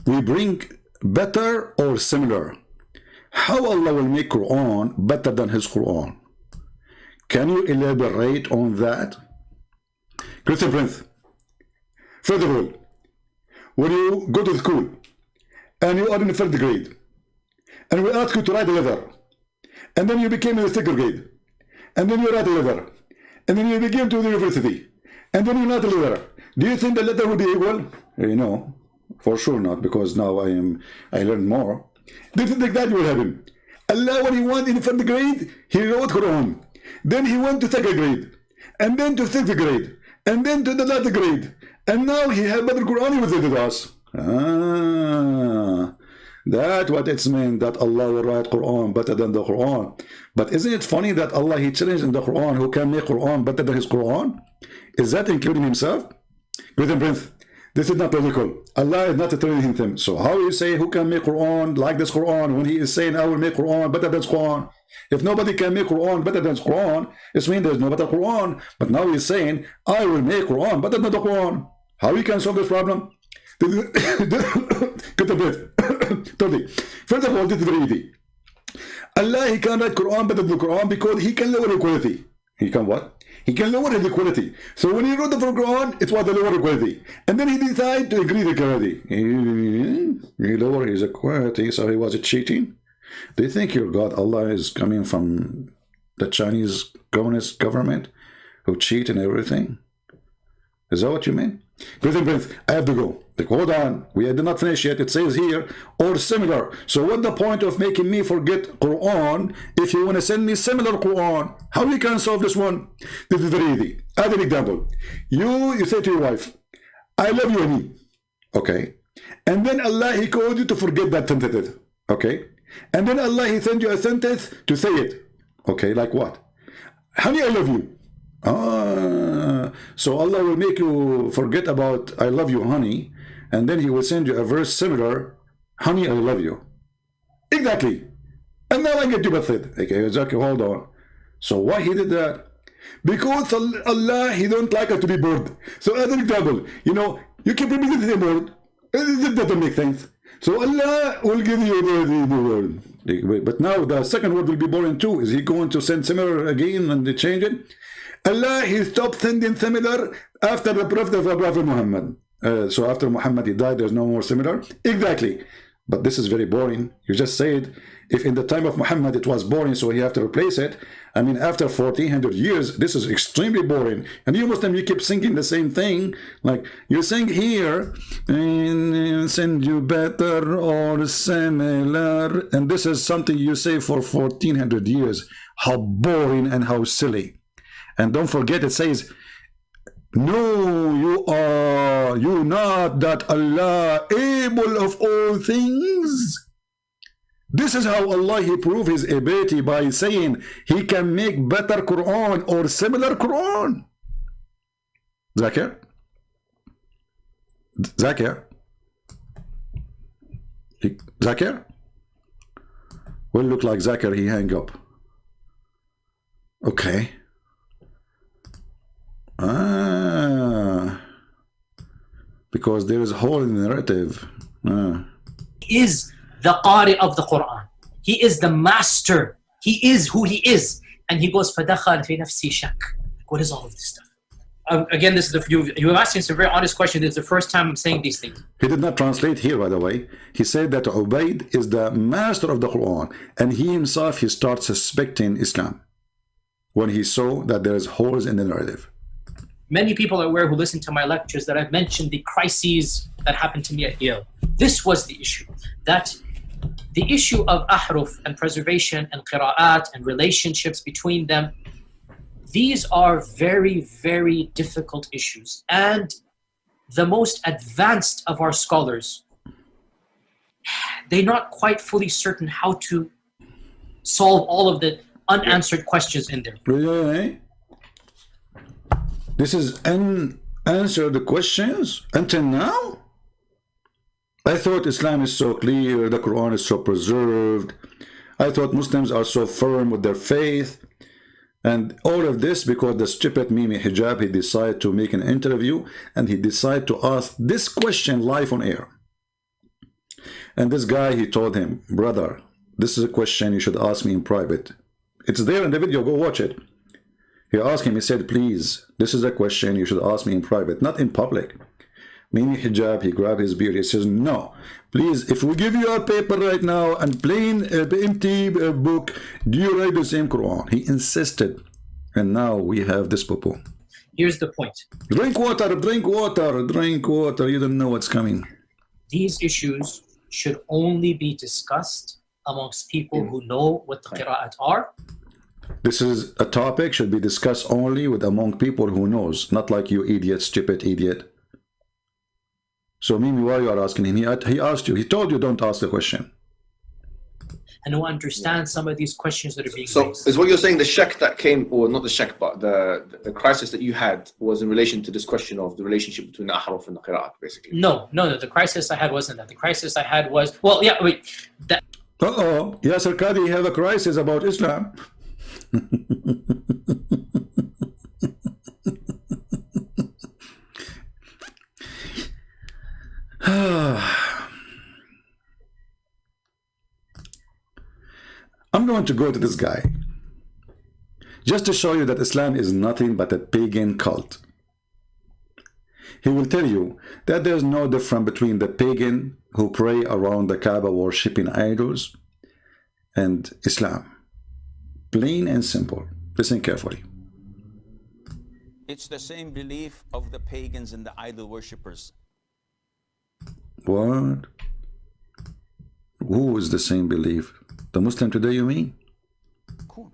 we bring better or similar. How Allah will make Quran better than His Quran? Can you elaborate on that? Christian Prince, first of all, when you go to school and you are in the 3rd grade and we ask you to write a letter, and then you became in the 2nd grade, and then you write a letter, and then you begin to the university, and then you write a letter, do you think the letter will be equal? No, for sure not, because now I learn more. This is exactly what happened. Allah, when He went in the 3rd grade, He wrote Quran. Then He went to 2nd grade, and then to 6th grade, and then to the last grade, and now He had better Quran He visited us. That's what it's meant, that Allah will write Quran better than the Quran. But isn't it funny that Allah, He challenged in the Quran who can make Quran better than His Quran? Is that including Himself? Christian Prince, this is not logical. Allah is not telling Him. So how you say who can make Quran like this Quran when He is saying I will make Quran better than Quran? If nobody can make Quran better than Quran, it means there's no better Quran. But now He's saying I will make Quran better than the Quran. How we can solve this problem? First of all, this is very easy. Allah, He can write Quran better than the Quran because He can lower the quality. He can what? He can lower the quality. So when He wrote the Quran, it was the lower quality. And then He decided to increase the quality. He lowered His quality, so He was cheating. Do you think your God, Allah, is coming from the Chinese communist government who cheat and everything? Is that what you mean? Christian Prince, I have to go. Like, hold on, we did not finish yet. It says here, or similar. So what the point of making me forget Quran if you want to send me similar Quran? How we can solve this one? This is very easy. As an example, you say to your wife, I love you, honey. Okay. And then Allah, He called you to forget that sentence. Okay. And then Allah, He sent you a sentence to say it. Okay, like what? Honey, I love you. So Allah will make you forget about I love you, honey, and then He will send you a verse similar, honey, I love you. Exactly. And now I get you said, okay, Zakir, hold on. So why He did that? Because Allah, He don't like us to be bored. So as an example, you know, you keep repeating the same word. It doesn't make sense. So Allah will give you the word. But now the second word will be boring too. Is He going to send similar again and they change it? Allah, He stopped sending similar after the Prophet of Prophet Muhammad. So after Muhammad, he died, there's no more similar. Exactly. But this is very boring. You just said, if in the time of Muhammad it was boring, so you have to replace it. I mean, after 1400 years, this is extremely boring. And you Muslim, you keep singing the same thing. Like, you sing here, and send you better or similar. And this is something you say for 1400 years. How boring and how silly. And don't forget, it says, no, you not that Allah able of all things. This is how Allah, He proved His ability by saying He can make better Quran or similar Quran. Zakir? Zakir? Zakir? Well, look like Zakir, he hang up. Okay. Because there is a hole in the narrative. He is the Qari of the Quran. He is the master. He is who He is. And He goes, فَدَخَلْ فِي نَفْسِي شَكْ. What is all of this stuff? Again, this is you're asking some very honest question. It's the first time I'm saying these things. He did not translate here, by the way. He said that Ubaid is the master of the Quran. And he himself, he starts suspecting Islam when he saw that there is holes in the narrative. Many people are aware who listen to my lectures that I've mentioned the crises that happened to me at Yale. This was the issue. That the issue of ahruf and preservation and qira'at and relationships between them, these are very, very difficult issues. And the most advanced of our scholars, they're not quite fully certain how to solve all of the unanswered questions in there. Really? This is unanswered questions until now? I thought Islam is so clear, the Quran is so preserved. I thought Muslims are so firm with their faith. And all of this because the stupid Mimi Hijab, he decided to make an interview and he decided to ask this question live on air. And this guy, he told him, brother, this is a question you should ask me in private. It's there in the video, go watch it. He asked him, he said, please, this is a question you should ask me in private, not in public. Mimi Hijab, he grabbed his beard, he says, no, please, if we give you a paper right now and plain empty book, do you write the same Quran? He insisted, and now we have this poo-poo. Here's the point. Drink water, drink water, drink water, you don't know what's coming. These issues should only be discussed amongst people who know what the qira'at are. This is a topic should be discussed only with among people who knows, not like you idiot, stupid idiot. So Mimi, why you are asking him? He asked you. He told you don't ask the question. And who understand some of these questions that are being so raised. Is what you're saying the shak that came, or not the shak, but the crisis that you had was in relation to this question of the relationship between the ahruf and the qira'at, basically? No. The crisis I had wasn't that. The crisis I had was, well, yeah, wait. Uh-oh. Yasser Qadhi have a crisis about Islam. I'm going to go to this guy just to show you that Islam is nothing but a pagan cult. He will tell you that there's no difference between the pagan who pray around the Kaaba worshipping idols and Islam. Plain and simple. Listen carefully. It's the same belief of the pagans and the idol worshippers. What? Who is the same belief? The Muslim today, you mean? Cool.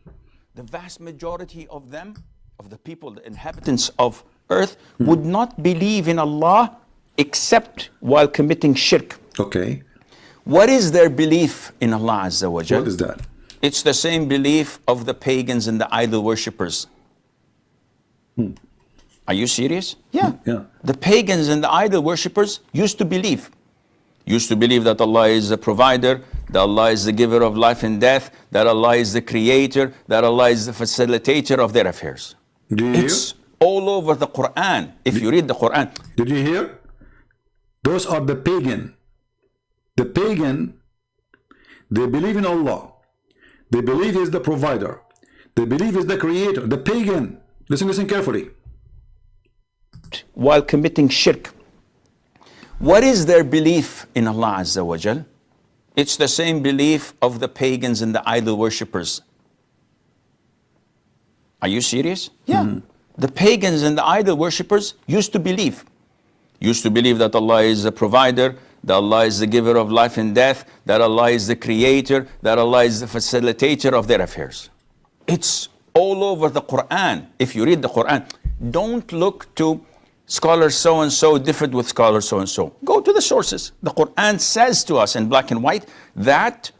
The vast majority of them, of the people, the inhabitants of earth, would not believe in Allah except while committing shirk. Okay. What is their belief in Allah Azza wa Jal? What is that? It's the same belief of the pagans and the idol worshippers. Are you serious? Yeah. Yeah. The pagans and the idol worshippers used to believe that Allah is the provider, that Allah is the giver of life and death, that Allah is the creator, that Allah is the facilitator of their affairs. Do you It's all over the Quran. If you read the Quran. Did you hear? Those are the pagan. The pagan, they believe in Allah. They believe He is the provider. They believe He is the creator. The pagan. Listen carefully. While committing shirk. What is their belief in Allah Azza wa Jal? It's the same belief of the pagans and the idol worshippers. Are you serious? Yeah. The pagans and the idol worshippers used to believe that Allah is the provider, that Allah is the giver of life and death, that Allah is the creator, that Allah is the facilitator of their affairs. It's all over the Quran. If you read the Quran, don't look to scholar so-and-so differed with scholar so-and-so. Go to the sources. The Quran says to us in black and white that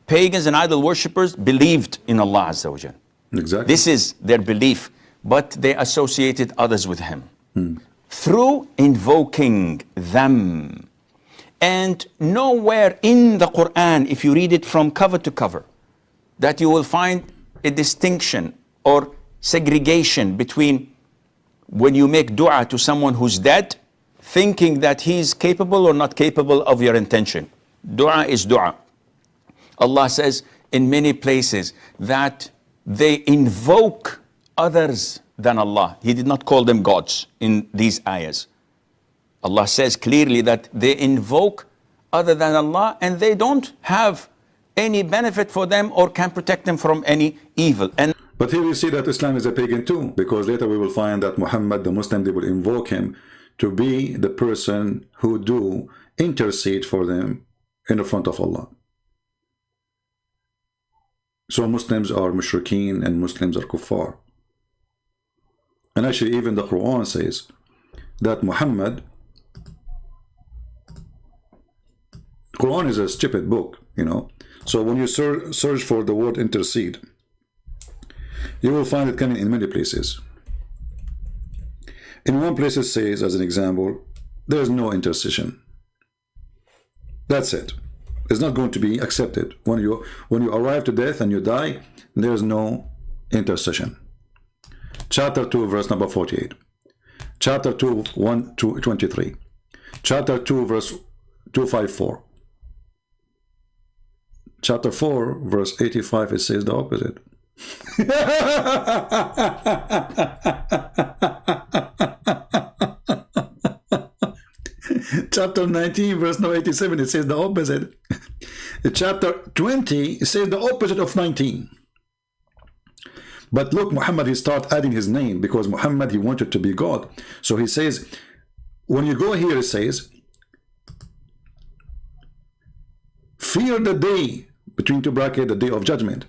pagans and idol worshippers believed in Allah Azza wa Jal. Exactly. This is their belief, but they associated others with Him. Through invoking them. And nowhere in the Quran, if you read it from cover to cover, that you will find a distinction or segregation between when you make dua to someone who's dead, thinking that he's capable or not capable of your intention. Dua is dua. Allah says in many places that they invoke others than Allah. He did not call them gods in these ayahs. Allah says clearly that they invoke other than Allah and they don't have any benefit for them or can protect them from any evil. And but here we see that Islam is a pagan too, because later we will find that Muhammad, the Muslim, they will invoke him to be the person who do intercede for them in the front of Allah. So Muslims are mushrikeen and Muslims are kuffar. And actually even the Quran says that Muhammad, Quran is a stupid book, you know. So when you search for the word intercede, you will find it coming in many places. In one place it says, as an example, there is no intercession. That's it. It's not going to be accepted. When you arrive to death and you die, there is no intercession. Chapter 2, verse number 48. Chapter 2, 1 to 23. Chapter 2, verse 254. Chapter 4, verse 85, it says the opposite. Chapter 19, verse number 87, it says the opposite. Chapter 20, it says the opposite of 19. But look, Muhammad, he started adding his name because Muhammad, he wanted to be God. So he says, when you go here, it says, fear the day, between two brackets, the day of judgment,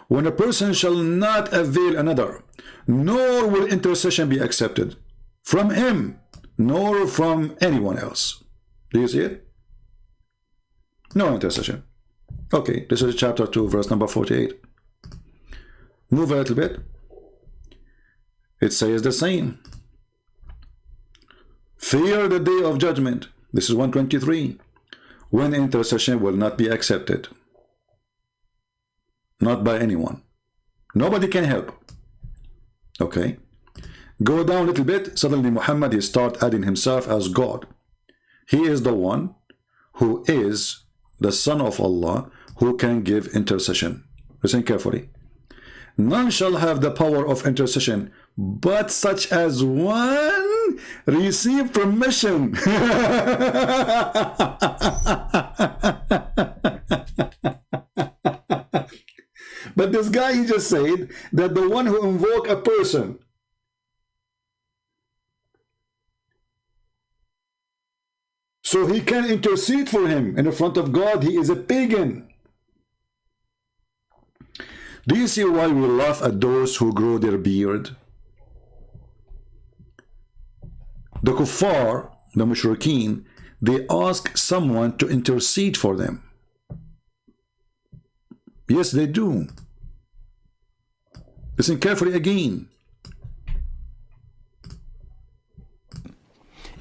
when a person shall not avail another, nor will intercession be accepted from him, nor from anyone else. Do you see it? No intercession. Okay, this is chapter 2, verse number 48. Move a little bit. It says the same. Fear the day of judgment. This is 123. When intercession will not be accepted. Not by anyone. Nobody can help. Okay. Go down a little bit. Suddenly Muhammad, he start adding himself as God. He is the one who is the Son of Allah who can give intercession. Listen carefully. None shall have the power of intercession but such as one receive permission. But this guy, he just said that the one who invoke a person. So he can intercede for him in the front of God. He is a pagan. Do you see why we laugh at those who grow their beard? The kuffar, the mushrikeen, they ask someone to intercede for them. Yes, they do. Listen carefully again.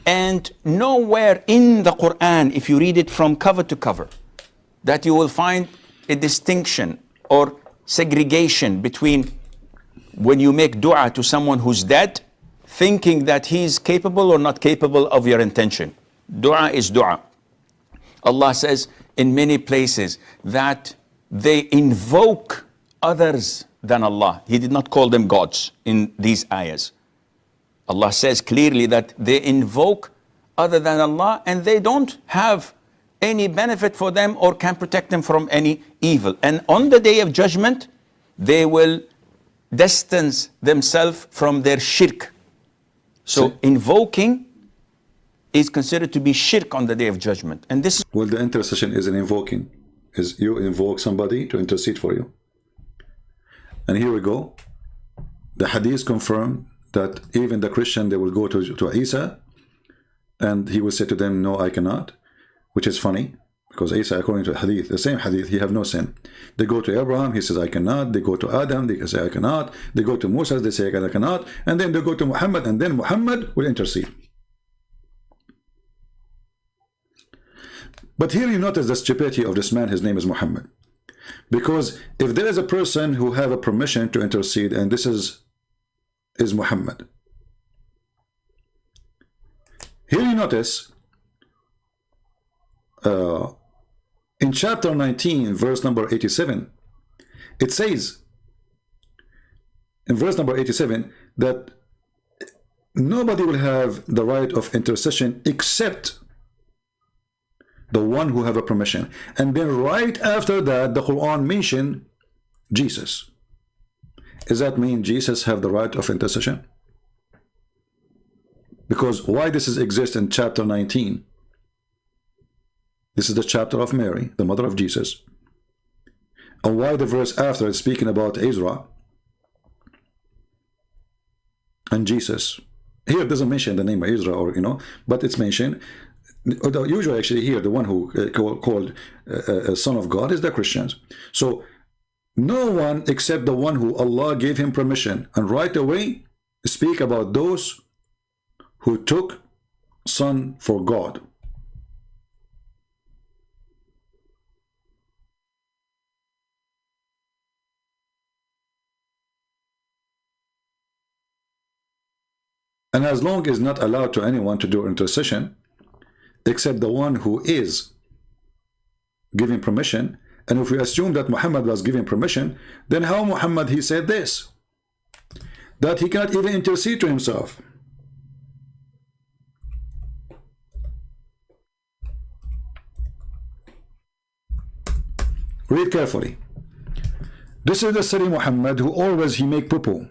And nowhere in the Quran, if you read it from cover to cover, that you will find a distinction or segregation between when you make dua to someone who's dead, thinking that he's capable or not capable of your intention. Dua is dua. Allah says in many places that they invoke others than Allah. He did not call them gods in these ayahs. Allah says clearly that they invoke other than Allah and they don't have any benefit for them or can protect them from any evil. And on the day of judgment, they will distance themselves from their shirk. So invoking is considered to be shirk on the day of judgment. And this is... Well, the intercession is an invoking. Is you invoke somebody to intercede for you. And here we go. The hadith confirm that even the Christian, they will go to Isa and he will say to them, no, I cannot, which is funny because Isa, according to the hadith, the same hadith, he have no sin. They go to Abraham, he says, I cannot. They go to Adam, they say, I cannot. They go to Musa, they say, I cannot. And then they go to Muhammad, and then Muhammad will intercede. But here you notice the stupidity of this man, his name is Muhammad. Because if there is a person who have a permission to intercede, and this is Muhammad. Here you notice in chapter 19, verse number 87, it says in verse number 87 that nobody will have the right of intercession except the one who have a permission. And then right after that, the Quran mentioned Jesus. Does that mean Jesus have the right of intercession? Because why this exists in chapter 19? This is the chapter of Mary, the mother of Jesus. And why the verse after is speaking about Ezra and Jesus? Here it doesn't mention the name of Ezra, or but it's mentioned. Usually, actually, here the one who called Son of God is the Christians. So no one except the one who Allah gave him permission, and right away speak about those who took Son for God. And as long as not allowed to anyone to do intercession except the one who is giving permission, and if we assume that Muhammad was giving permission, then how Muhammad he said this? That he cannot even intercede to himself. Read carefully. This is the silly Muhammad who always he make poo-poo.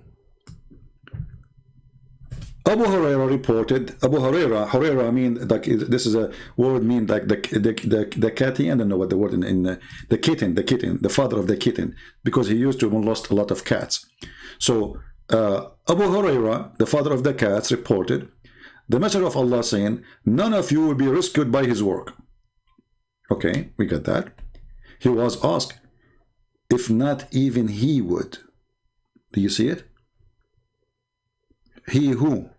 Abu Huraira reported. Abu Huraira mean like this is a word mean like the catty, and I don't know what the word in the kitten, the father of the kitten, because he used to molest a lot of cats. So Abu Huraira, the father of the cats, reported the Messenger of Allah saying, none of you will be rescued by his work. Okay, we got that. He was asked if not even he would. Do you see it? He who?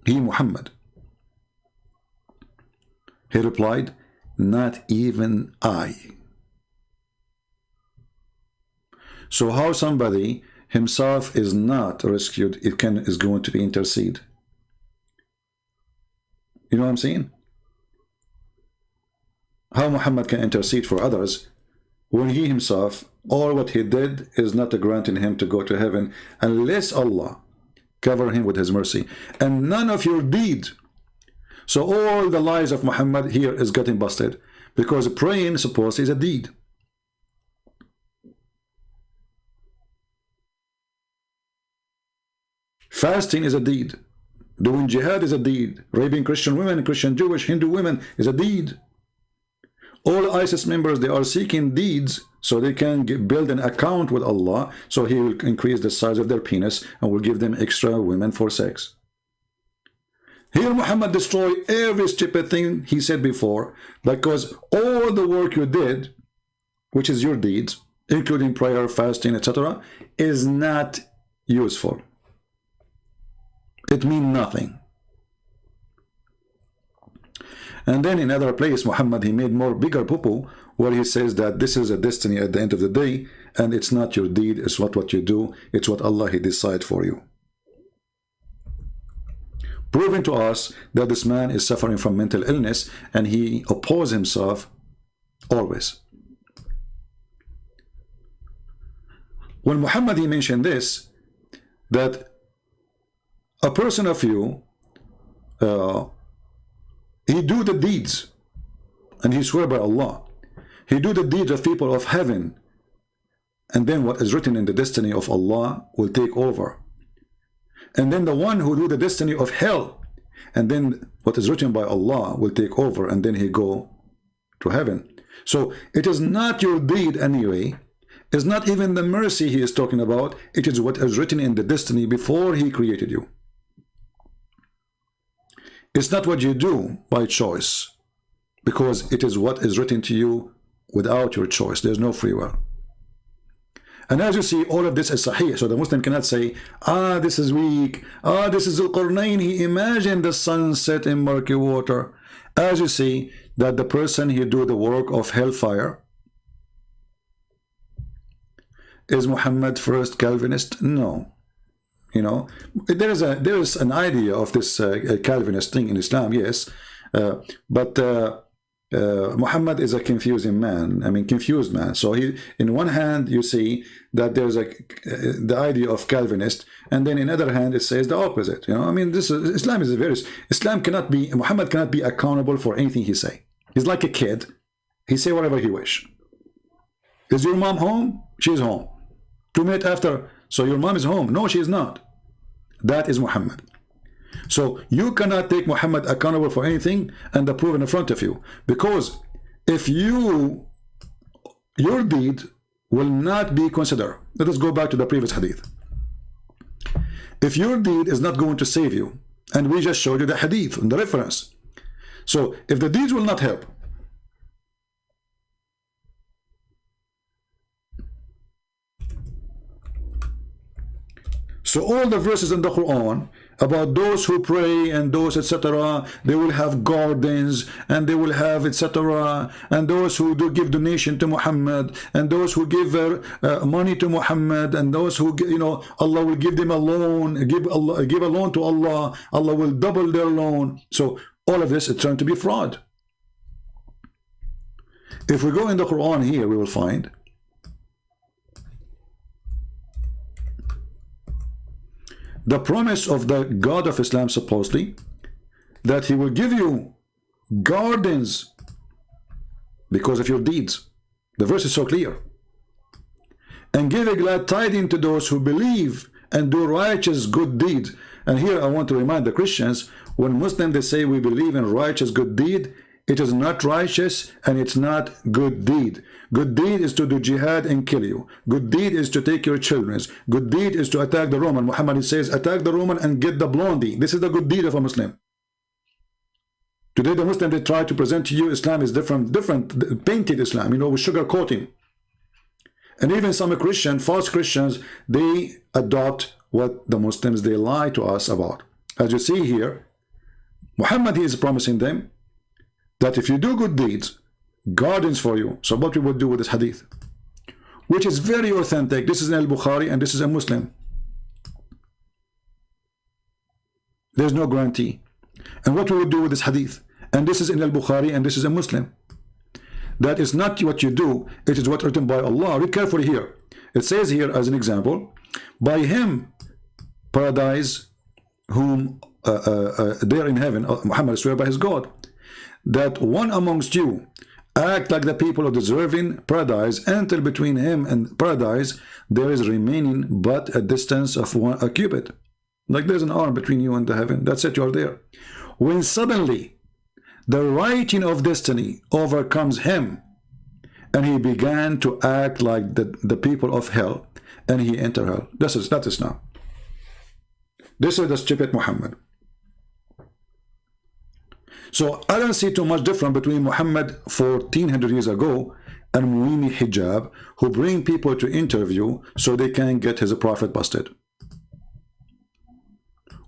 He Muhammad. He replied, not even I. So how somebody himself is not rescued, is going to be intercede? You know what I'm saying? How Muhammad can intercede for others when he himself, all what he did is not granting him to go to heaven unless Allah cover him with his mercy, and none of your deed. So all the lies of Muhammad here is getting busted, because praying supposedly is a deed. Fasting is a deed. Doing jihad is a deed. Raping Christian women, Christian, Jewish, Hindu women is a deed. All ISIS members, they are seeking deeds so they can build an account with Allah, so He will increase the size of their penis and will give them extra women for sex. Here Muhammad destroyed every stupid thing he said before, because all the work you did, which is your deeds, including prayer, fasting, etc., is not useful. It means nothing. And then in another place, Muhammad, he made more bigger poo-poo, where he says that this is a destiny at the end of the day, and it's not your deed, it's not what you do, it's what Allah, He decides for you. Proving to us that this man is suffering from mental illness, and he opposes himself always. When Muhammad, he mentioned this, that a person of you, he do the deeds, and he swear by Allah, he do the deeds of people of heaven, and then what is written in the destiny of Allah will take over. And then the one who do the destiny of hell, and then what is written by Allah will take over, and then he go to heaven. So it is not your deed anyway. It's not even the mercy he is talking about. It is what is written in the destiny before He created you. It's not what you do by choice, because it is what is written to you without your choice. There's no free will. And as you see, all of this is sahih. So the Muslim cannot say, this is weak. This is Al-Qarnayn. He imagined the sunset in murky water. As you see, that the person he do the work of hellfire, is Muhammad first Calvinist? No. You know, there is an idea of this Calvinist thing in Islam, yes, but Muhammad is a confusing man. I mean, confused man. So he, in one hand, you see that there's the idea of Calvinist, and then in other hand, it says the opposite. You know, I mean, Islam cannot be, Muhammad cannot be accountable for anything he say. He's like a kid. He say whatever he wish. Is your mom home? She's home. 2 minutes after, so your mom is home. No, she is not. That is Muhammad. So you cannot take Muhammad accountable for anything and the proof in front of you, because if your deed will not be considered. Let us go back to the previous hadith. If your deed is not going to save you, and we just showed you the hadith and the reference, so if the deeds will not help, so all the verses in the Quran about those who pray and those etc., they will have gardens and they will have etc., and those who do give donation to Muhammad, and those who give money to Muhammad, and those who, you know, Allah will give them a loan, give a loan to Allah, Allah will double their loan. So all of this is trying to be fraud. If we go in the Quran here, we will find the promise of the God of Islam, supposedly, that He will give you gardens because of your deeds. The verse is so clear. And give a glad tidings to those who believe and do righteous good deeds. And here I want to remind the Christians, when Muslims they say we believe in righteous good deed, it is not righteous and it's not good deed. Good deed is to do jihad and kill you. Good deed is to take your children. Good deed is to attack the Roman. Muhammad says, attack the Roman and get the blondie. This is the good deed of a Muslim. Today the Muslim, they try to present to you Islam is different, painted Islam, you know, with sugar coating. And even some Christian, false Christians, they adopt what the Muslims, they lie to us about. As you see here, Muhammad, he is promising them that if you do good deeds, gardens for you. So what we would do with this hadith, which is very authentic. This is in Al-Bukhari and this is a Muslim. There's no guarantee. And what we would do with this hadith, and this is in Al-Bukhari and this is a Muslim. That is not what you do, it is what's written by Allah. Read carefully here. It says here as an example, by him paradise whom there in heaven, Muhammad swear by his God, that one amongst you act like the people of deserving paradise, until between him and paradise there is remaining but a distance of a cubit. Like there's an arm between you and the heaven. That's it, you're there. When suddenly the writing of destiny overcomes him, and he began to act like the people of hell, and he entered hell. That is now. This is the stupid Muhammad. So I don't see too much difference between Muhammad 1400 years ago and Muimi Hijab, who bring people to interview so they can get his prophet busted,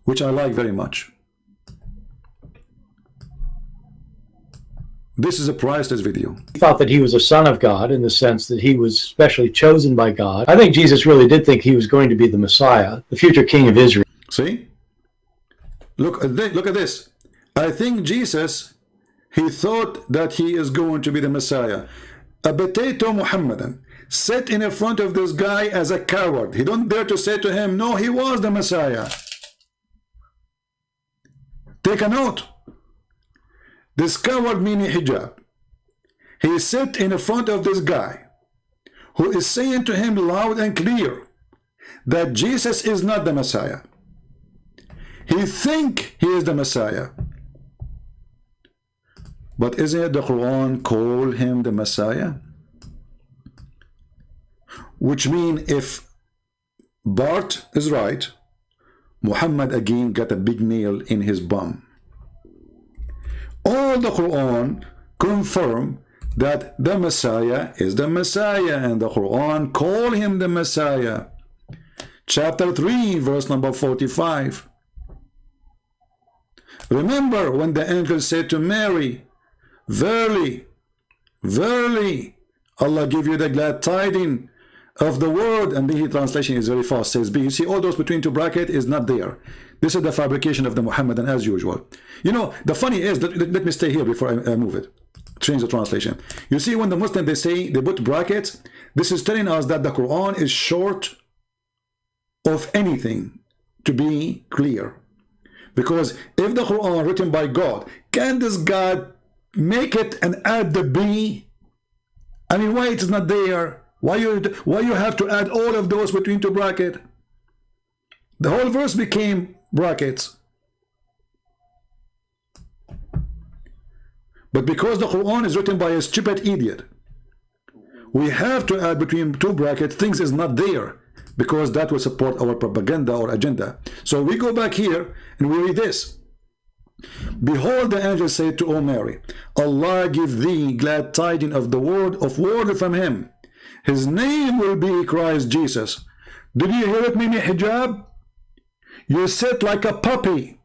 which I like very much. This is a priceless video. He thought that he was a son of God in the sense that he was specially chosen by God. I think Jesus really did think he was going to be the Messiah, the future king of Israel. See? Look at this. I think Jesus, he thought that he is going to be the Messiah. A potato Muhammadan sat in front of this guy as a coward. He don't dare to say to him, no, he was the Messiah. Take a note. This coward Mini Hijab, he sat in front of this guy who is saying to him loud and clear that Jesus is not the Messiah. He think he is the Messiah. But isn't it the Quran call him the Messiah? Which means if Bart is right, Muhammad again got a big nail in his bum. All the Quran confirm that the Messiah is the Messiah, and the Quran call him the Messiah. Chapter 3, verse number 45. Remember when the angel said to Mary, verily, verily, Allah give you the glad tidings of the word, and the translation is very fast, says B. You see all those between two brackets is not there. This is the fabrication of the Muhammadan as usual. You know, the funny is, let me stay here before I move it. Change the translation. You see, when the Muslim, they say, they put brackets, this is telling us that the Quran is short of anything to be clear. Because if the Quran written by God, can this God make it and add the B? I mean, why it is not there? Why you have to add all of those between two brackets? The whole verse became brackets. But because the Quran is written by a stupid idiot, we have to add between two brackets things is not there, because that will support our propaganda or agenda. So we go back here and we read this. Behold, the angel said to O Mary, Allah give thee glad tidings of the word from him. His name will be Christ Jesus. Did you hear it, Mimi Hijab? You sit like a puppy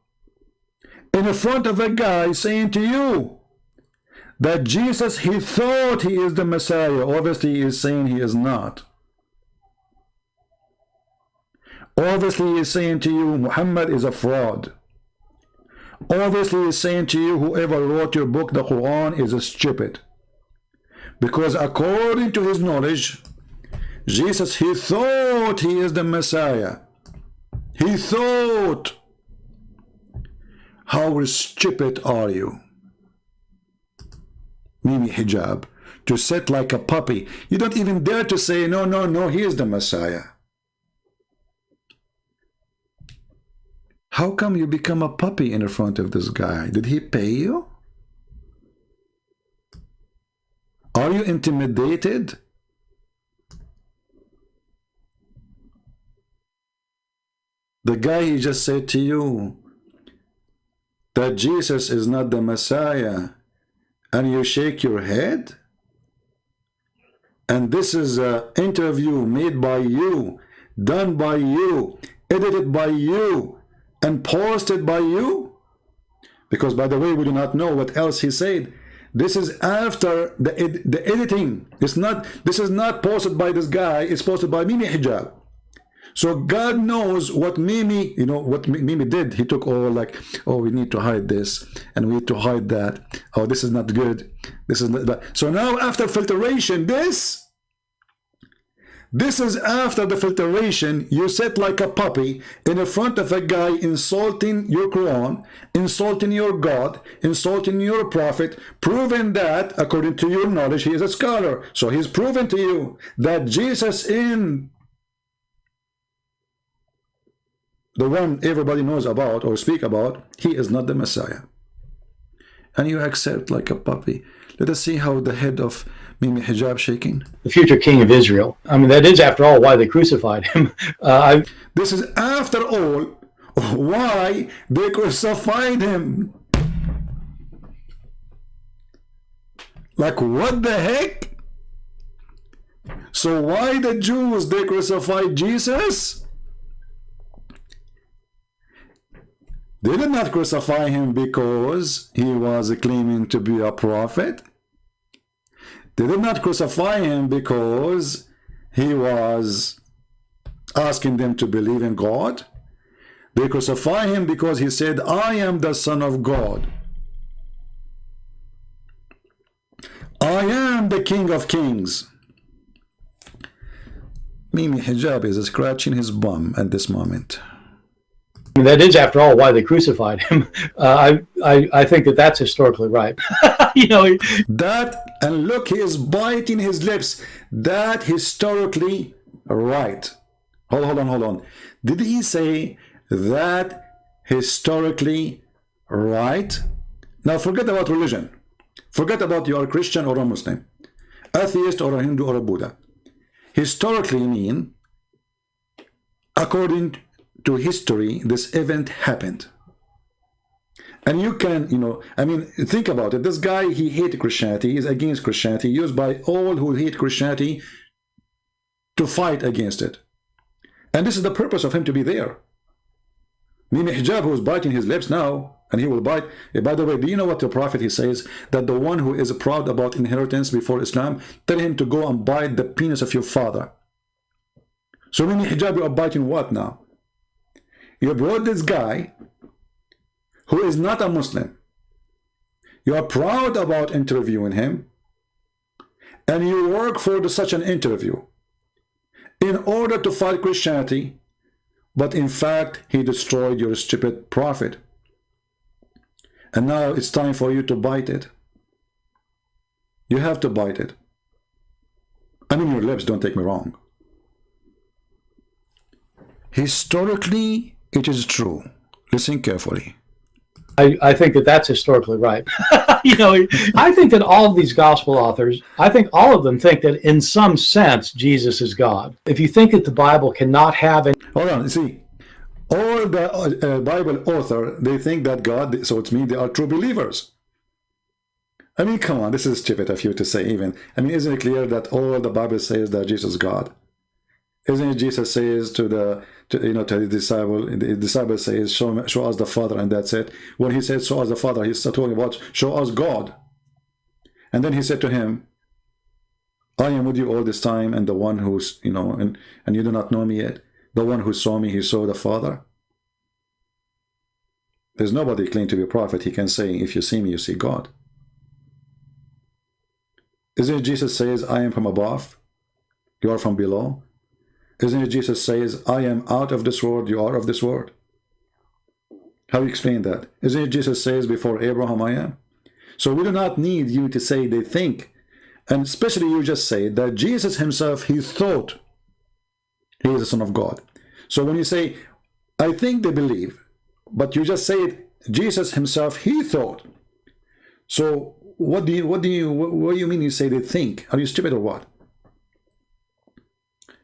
in front of a guy saying to you that Jesus, he thought he is the Messiah. Obviously, he is saying he is not. Obviously, he is saying to you, Muhammad is a fraud. Obviously, he is saying to you, whoever wrote your book, the Quran, is a stupid. Because according to his knowledge, Jesus, he thought he is the Messiah. He thought. How stupid are you, Mimi Hijab, to sit like a puppy? You don't even dare to say, no, no, no, he is the Messiah. How come you become a puppy in front of this guy? Did he pay you? Are you intimidated? The guy, he just said to you that Jesus is not the Messiah, and you shake your head? And this is an interview made by you, done by you, edited by you, and posted by you? Because, by the way, we do not know what else he said. This is after the editing. This is not posted by this guy. It's posted by Mimi Hijab. So God knows what Mimi, you know, what Mimi did. He took all like, oh, we need to hide this, and we need to hide that. Oh, this is not good. This is not that. So now after filtration, this is after the filtration. You sit like a puppy in front of a guy insulting your Quran, insulting your God, insulting your prophet, proving that, according to your knowledge, he is a scholar. So he's proven to you that Jesus in the one everybody knows about or speak about, he is not the Messiah. And you accept like a puppy. Let us see how the head of Mimi Hijab shaking. The future king of Israel. I mean, that is, after all, why they crucified him. This is, after all, why they crucified him. Like, what the heck? So why the Jews, they crucified Jesus? They did not crucify him because he was claiming to be a prophet. They did not crucify him because he was asking them to believe in God. They crucify him because he said, I am the Son of God. I am the King of Kings. Mimi Hijab is scratching his bum at this moment. I mean, that is, after all, why they crucified him. I think that that's historically right. You know, that, and look, he is biting his lips. That historically right. Hold on. Did he say that historically right? Now forget about religion. Forget about you are a Christian or a Muslim, atheist or a Hindu or a Buddha. Historically mean, according to history, this event happened. And you can, you know, I mean, think about it. This guy, he hated Christianity. He's against Christianity, used by all who hate Christianity to fight against it. And this is the purpose of him to be there. Mimi Hijab, who is biting his lips now, and he will bite. By the way, do you know what the Prophet, he says? That the one who is proud about inheritance before Islam, tell him to go and bite the penis of your father. So Mimi Hijab, you are biting what now? You brought this guy who is not a Muslim. You are proud about interviewing him, and you work for such an interview in order to fight Christianity, but in fact he destroyed your stupid prophet. And now it's time for you to bite it. You have to bite it. I mean, your lips, don't take me wrong. Historically, it is true. Listen carefully. I think that that's historically right. You know, I think that all of these gospel authors, I think all of them think that in some sense Jesus is God. If you think that the Bible cannot have any... Hold on, see, all the Bible author, they think that God, so it means they are true believers. I mean, come on, this is stupid of you to say even. I mean, isn't it clear that all the Bible says that Jesus is God? Isn't it Jesus says to the disciple says, show us the Father, and that's it. When he said, show us the Father, he's talking about, show us God. And then he said to him, I am with you all this time, and the one who's, you know, and you do not know me yet. The one who saw me, he saw the Father. There's nobody claiming to be a prophet. He can say, if you see me, you see God. Isn't it Jesus says, I am from above, you are from below? Isn't it Jesus says, I am out of this world, you are of this world? How do you explain that? Isn't it Jesus says, before Abraham I am? So we do not need you to say they think. And especially you just say that Jesus himself, he thought he is the Son of God. So when you say, I think they believe, but you just say it, Jesus himself, he thought. So what do you mean you say they think? Are you stupid or what?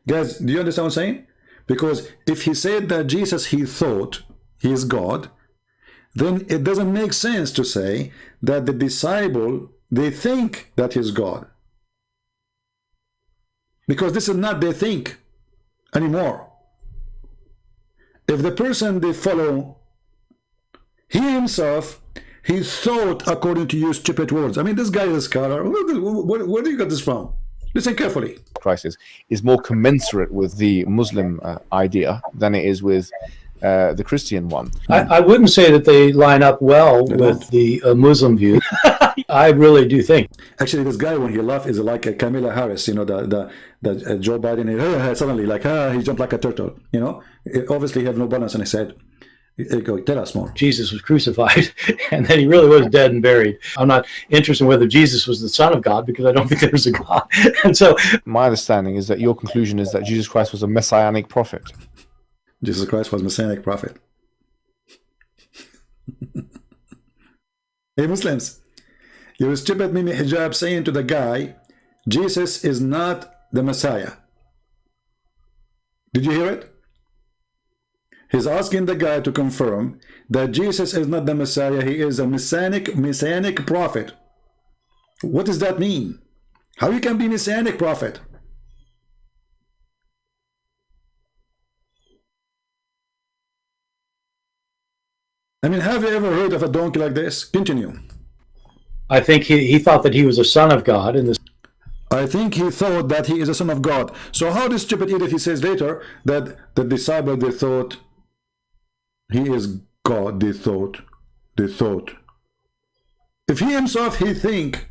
Guys, do you understand what I'm saying? Because if he said that Jesus, he thought he is God, then it doesn't make sense to say that the disciple, they think that he's God. Because this is not they think anymore. If the person they follow, he himself, he thought according to your stupid words. I mean, this guy is a scholar. Where do you get this from? Listen carefully. Crisis is more commensurate with the Muslim idea than it is with the Christian one. I wouldn't say that they line up well with the Muslim view. I really do think. Actually, this guy, when he laughs, is like a Kamala Harris, you know, the Joe Biden, suddenly like, he jumped like a turtle, you know. Obviously, he had no balance, and he said, tell us more. Jesus was crucified, and then he really was dead and buried. I'm not interested in whether Jesus was the Son of God, because I don't think there was a God. And so, my understanding is that your conclusion is that Jesus Christ was a messianic prophet. Jesus Christ was Messianic prophet. Hey Muslims, your stupid Mimi Hijab saying to the guy, Jesus is not the Messiah. Did you hear it? He's asking the guy to confirm that Jesus is not the Messiah, he is a Messianic prophet. What does that mean? How you can be Messianic prophet? I mean, have you ever heard of a donkey like this? Continue. I think he thought that he was a son of God in this. I think he thought that he is a son of God. So how this stupid idiot, he says later that the disciple, they thought he is God, they thought. If he himself, he think.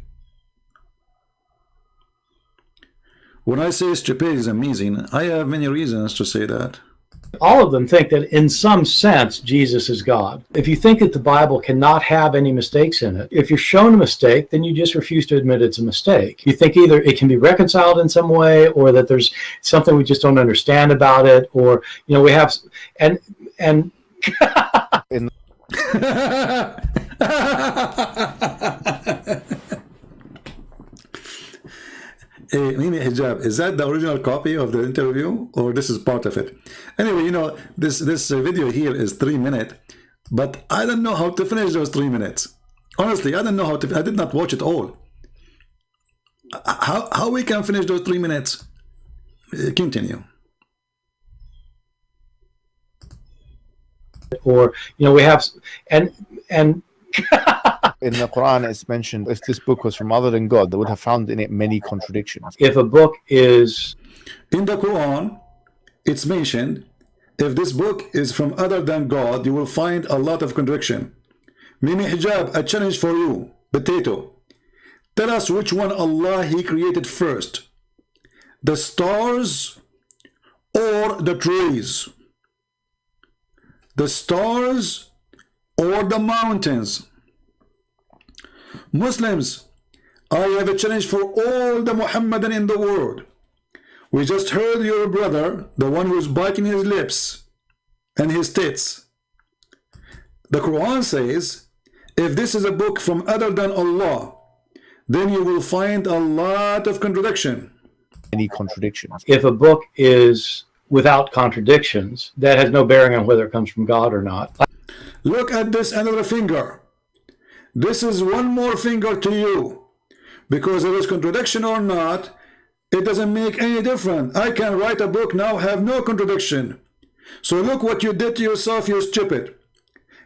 When I say stupid is amazing, I have many reasons to say that. All of them think that in some sense Jesus is God. If you think that the Bible cannot have any mistakes in it, if you're shown a mistake, then you just refuse to admit it's a mistake. You think either it can be reconciled in some way, or that there's something we just don't understand about it, or we have and In Hey, Mimi Hijab, is that the original copy of the interview, or this is part of it? Anyway, this video here is 3 minutes, but I don't know how to finish those 3 minutes. Honestly, I don't know how to. I did not watch it all. How we can finish those 3 minutes? Continue. Or we have and in the Quran, it's mentioned if this book was from other than God, they would have found in it many contradictions. If a book is in the Quran, it's mentioned if this book is from other than God, you will find a lot of contradiction. Mimi Hijab, a challenge for you. Potato. Tell us which one Allah He created first. The stars or the trees? The stars or the mountains? Muslims, I have a challenge for all the Muhammadan in the world. We just heard your brother, the one who's biting his lips and his tits. The Quran says, if this is a book from other than Allah, then you will find a lot of contradiction. Any contradictions. If a book is without contradictions, that has no bearing on whether it comes from God or not. Look at this another finger. This is one more finger to you. Because there is contradiction or not, it doesn't make any difference. I can write a book now, have no contradiction. So look what you did to yourself, you stupid.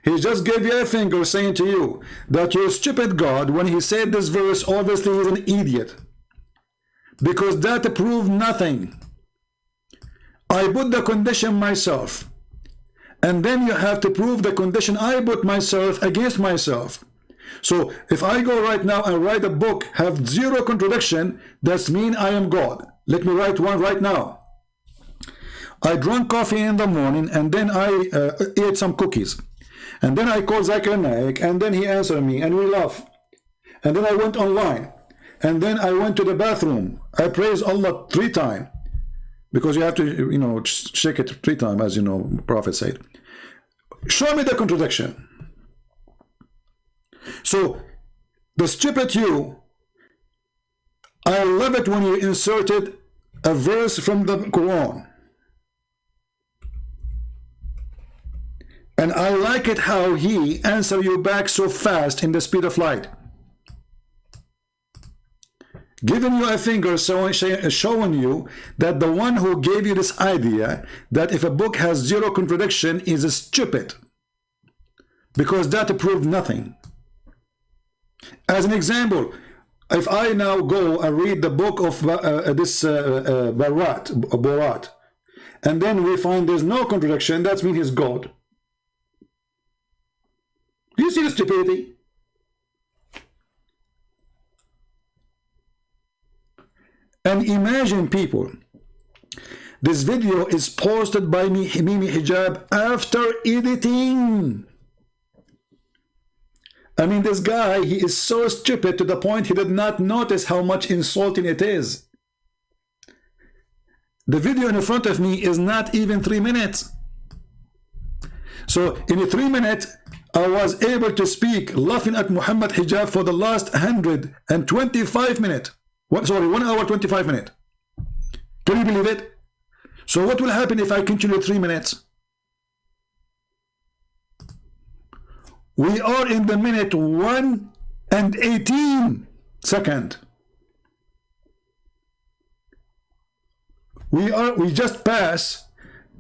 He just gave you a finger saying to you that your stupid God, when he said this verse, obviously is an idiot. Because that proved nothing. I put the condition myself. And then you have to prove the condition I put myself against myself. So if I go right now and write a book, have zero contradiction, that's mean I am God. Let me write one right now. I drank coffee in the morning and then I ate some cookies. And then I called Zakir Naik and then he answered me and we laugh. And then I went online. And then I went to the bathroom. I praised Allah 3 times. Because you have to, shake it 3 times, as Prophet said. Show me the contradiction. So, the stupid you, I love it when you inserted a verse from the Quran. And I like it how he answered you back so fast in the speed of light. Giving you a finger, showing you that the one who gave you this idea that if a book has zero contradiction is stupid. Because that proved nothing. As an example, if I now go and read the book of Borat, and then we find there's no contradiction, that means he's God. Do you see the stupidity? And imagine, people, this video is posted by Mimi Hijab after editing. I mean, this guy, he is so stupid to the point he did not notice how much insulting it is. The video in front of me is not even 3 minutes. So in 3 minutes, I was able to speak laughing at Muhammad Hijab for the last 125 minutes. Sorry, 1 hour 25 minutes. Can you believe it? So what will happen if I continue 3 minutes? We are in the minute 1 and 18 second. We just passed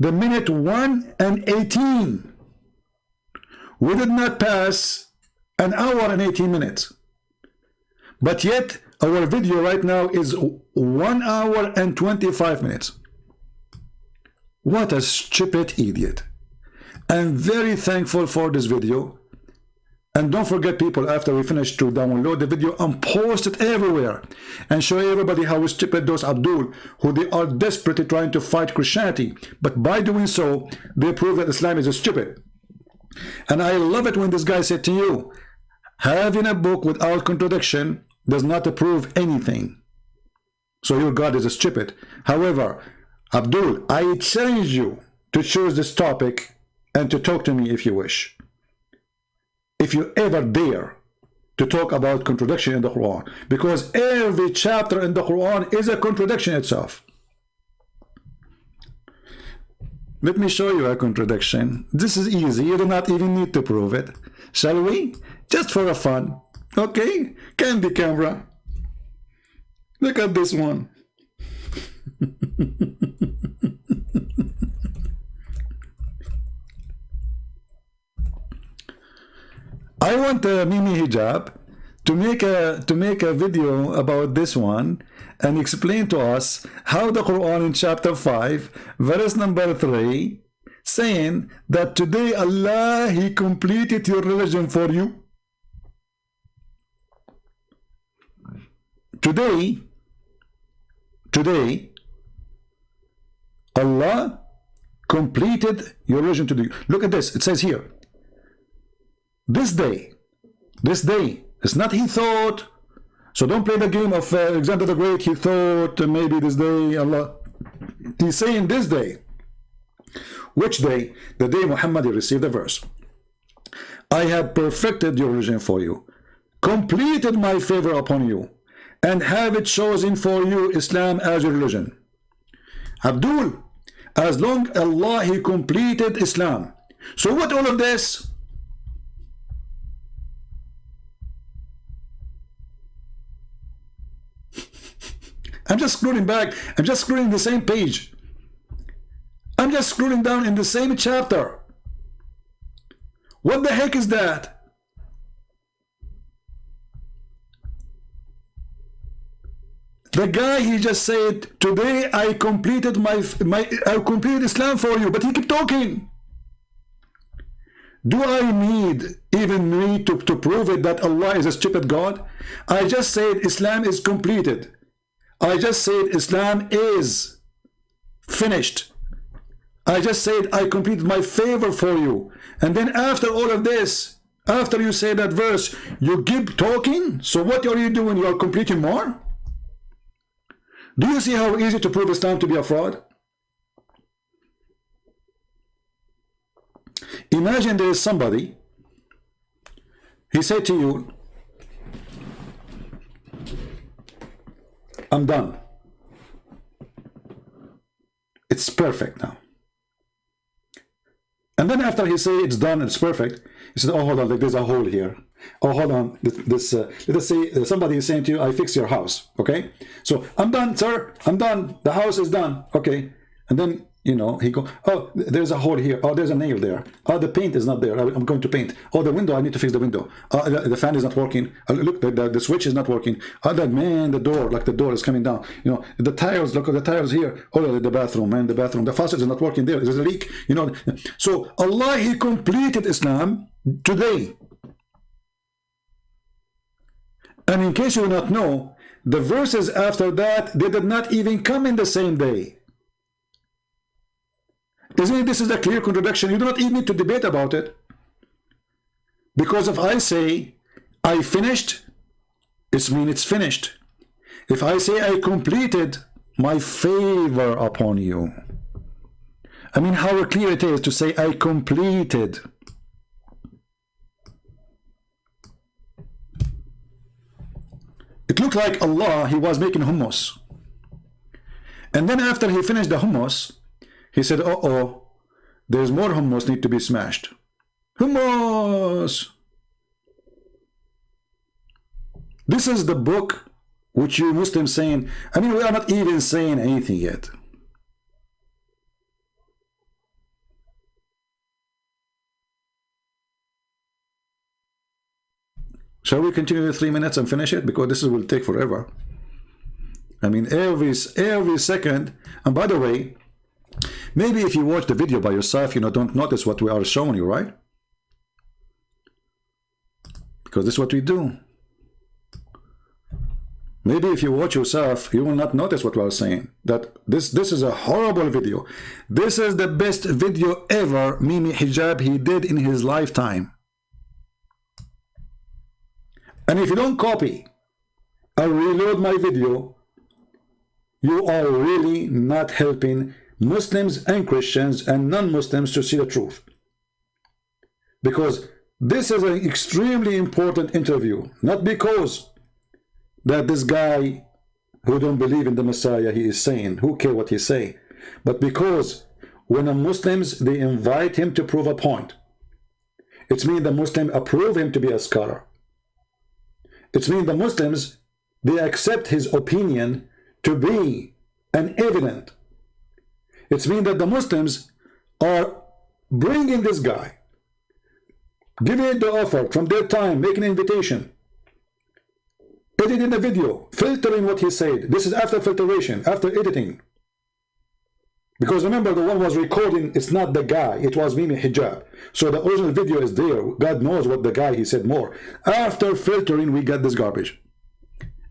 the minute 1 and 18. We did not pass an hour and 18 minutes. But yet our video right now is 1 hour and 25 minutes. What a stupid idiot. I'm very thankful for this video. And don't forget, people, after we finish, to download the video and post it everywhere and show everybody how stupid those Abdul, who they are desperately trying to fight Christianity, but by doing so they prove that Islam is stupid. And I love it when this guy said to you, having a book without contradiction does not prove anything, so your God is stupid. However, Abdul, I challenge you to choose this topic and to talk to me if you wish. If you ever dare to talk about contradiction in the Quran, because every chapter in the Quran is a contradiction itself. Let me show you a contradiction. This is easy. You do not even need to prove it. Shall we? Just for a fun. Okay? Candy camera. Look at this one. I want Mimi Hijab to make a video about this one and explain to us how the Quran in chapter 5 verse number 3 saying that today Allah, He completed your religion for you. Today Allah completed your religion to you. Look at this. It says here, this day, it's not he thought. So don't play the game of Alexander the Great. He thought maybe this day Allah. He's saying this day. Which day? The day Muhammad received the verse. I have perfected your religion for you, completed my favor upon you, and have it chosen for you Islam as your religion. Abdul, as long as Allah, He completed Islam. So what all of this? I'm just scrolling back. I'm just scrolling the same page. I'm just scrolling down in the same chapter. What the heck is that? The guy, he just said, today I completed I completed Islam for you, but he kept talking. Do I even need to prove it that Allah is a stupid God? I just said Islam is completed. I just said Islam is finished. I just said I completed my favor for you. And then after all of this, after you say that verse, you keep talking? So what are you doing? You are completing more? Do you see how easy to prove Islam to be a fraud? Imagine there is somebody, he said to you, I'm done. It's perfect now. And then after he say it's done, it's perfect, he said, oh, hold on, there's a hole here. Oh, hold on, let's say somebody is saying to you, I fix your house, okay? So, I'm done, sir, I'm done, the house is done, okay? And then, you know, he go, oh, there's a hole here, oh, there's a nail there, oh, the paint is not there, I'm going to paint, oh, the window, I need to fix the window, the fan is not working, look, the switch is not working, oh, that man, the door, like the door is coming down, you know, the tiles, look at the tiles here, oh, the bathroom, man, the bathroom, the faucet is not working there, there's a leak, you know. So, Allah, He completed Islam today. And in case you do not know, the verses after that, they did not even come in the same day. Isn't it, this is a clear contradiction? You do not even need to debate about it. Because if I say, I finished, it means it's finished. If I say I completed, my favor upon you. I mean, how clear it is to say, I completed. It looked like Allah, he was making hummus. And then after he finished the hummus, he said, uh-oh, there's more hummus need to be smashed. Hummus! This is the book which you Muslims saying, I mean, we are not even saying anything yet. Shall we continue the 3 minutes and finish it? Because this will take forever. I mean, every second. And by the way, maybe if you watch the video by yourself, you know, don't notice what we are showing you, right? Because this is what we do. Maybe if you watch yourself, you will not notice what we are saying. That this is a horrible video. This is the best video ever Mimi Hijab he did in his lifetime. And if you don't copy and reload my video, you are really not helping Muslims and Christians and non-Muslims to see the truth. Because this is an extremely important interview. Not because that this guy who don't believe in the Messiah, he is saying, who care what he say, but because when the Muslims, they invite him to prove a point, it means the Muslim approve him to be a scholar. It means the Muslims, they accept his opinion to be an evidence. It means that the Muslims are bringing this guy, giving the offer from their time, making an invitation, editing the video, filtering what he said. This is after filtration, after editing. Because remember, the one was recording, it's not the guy, it was Mimi Hijab. So the original video is there. God knows what the guy, he said more. After filtering, we got this garbage.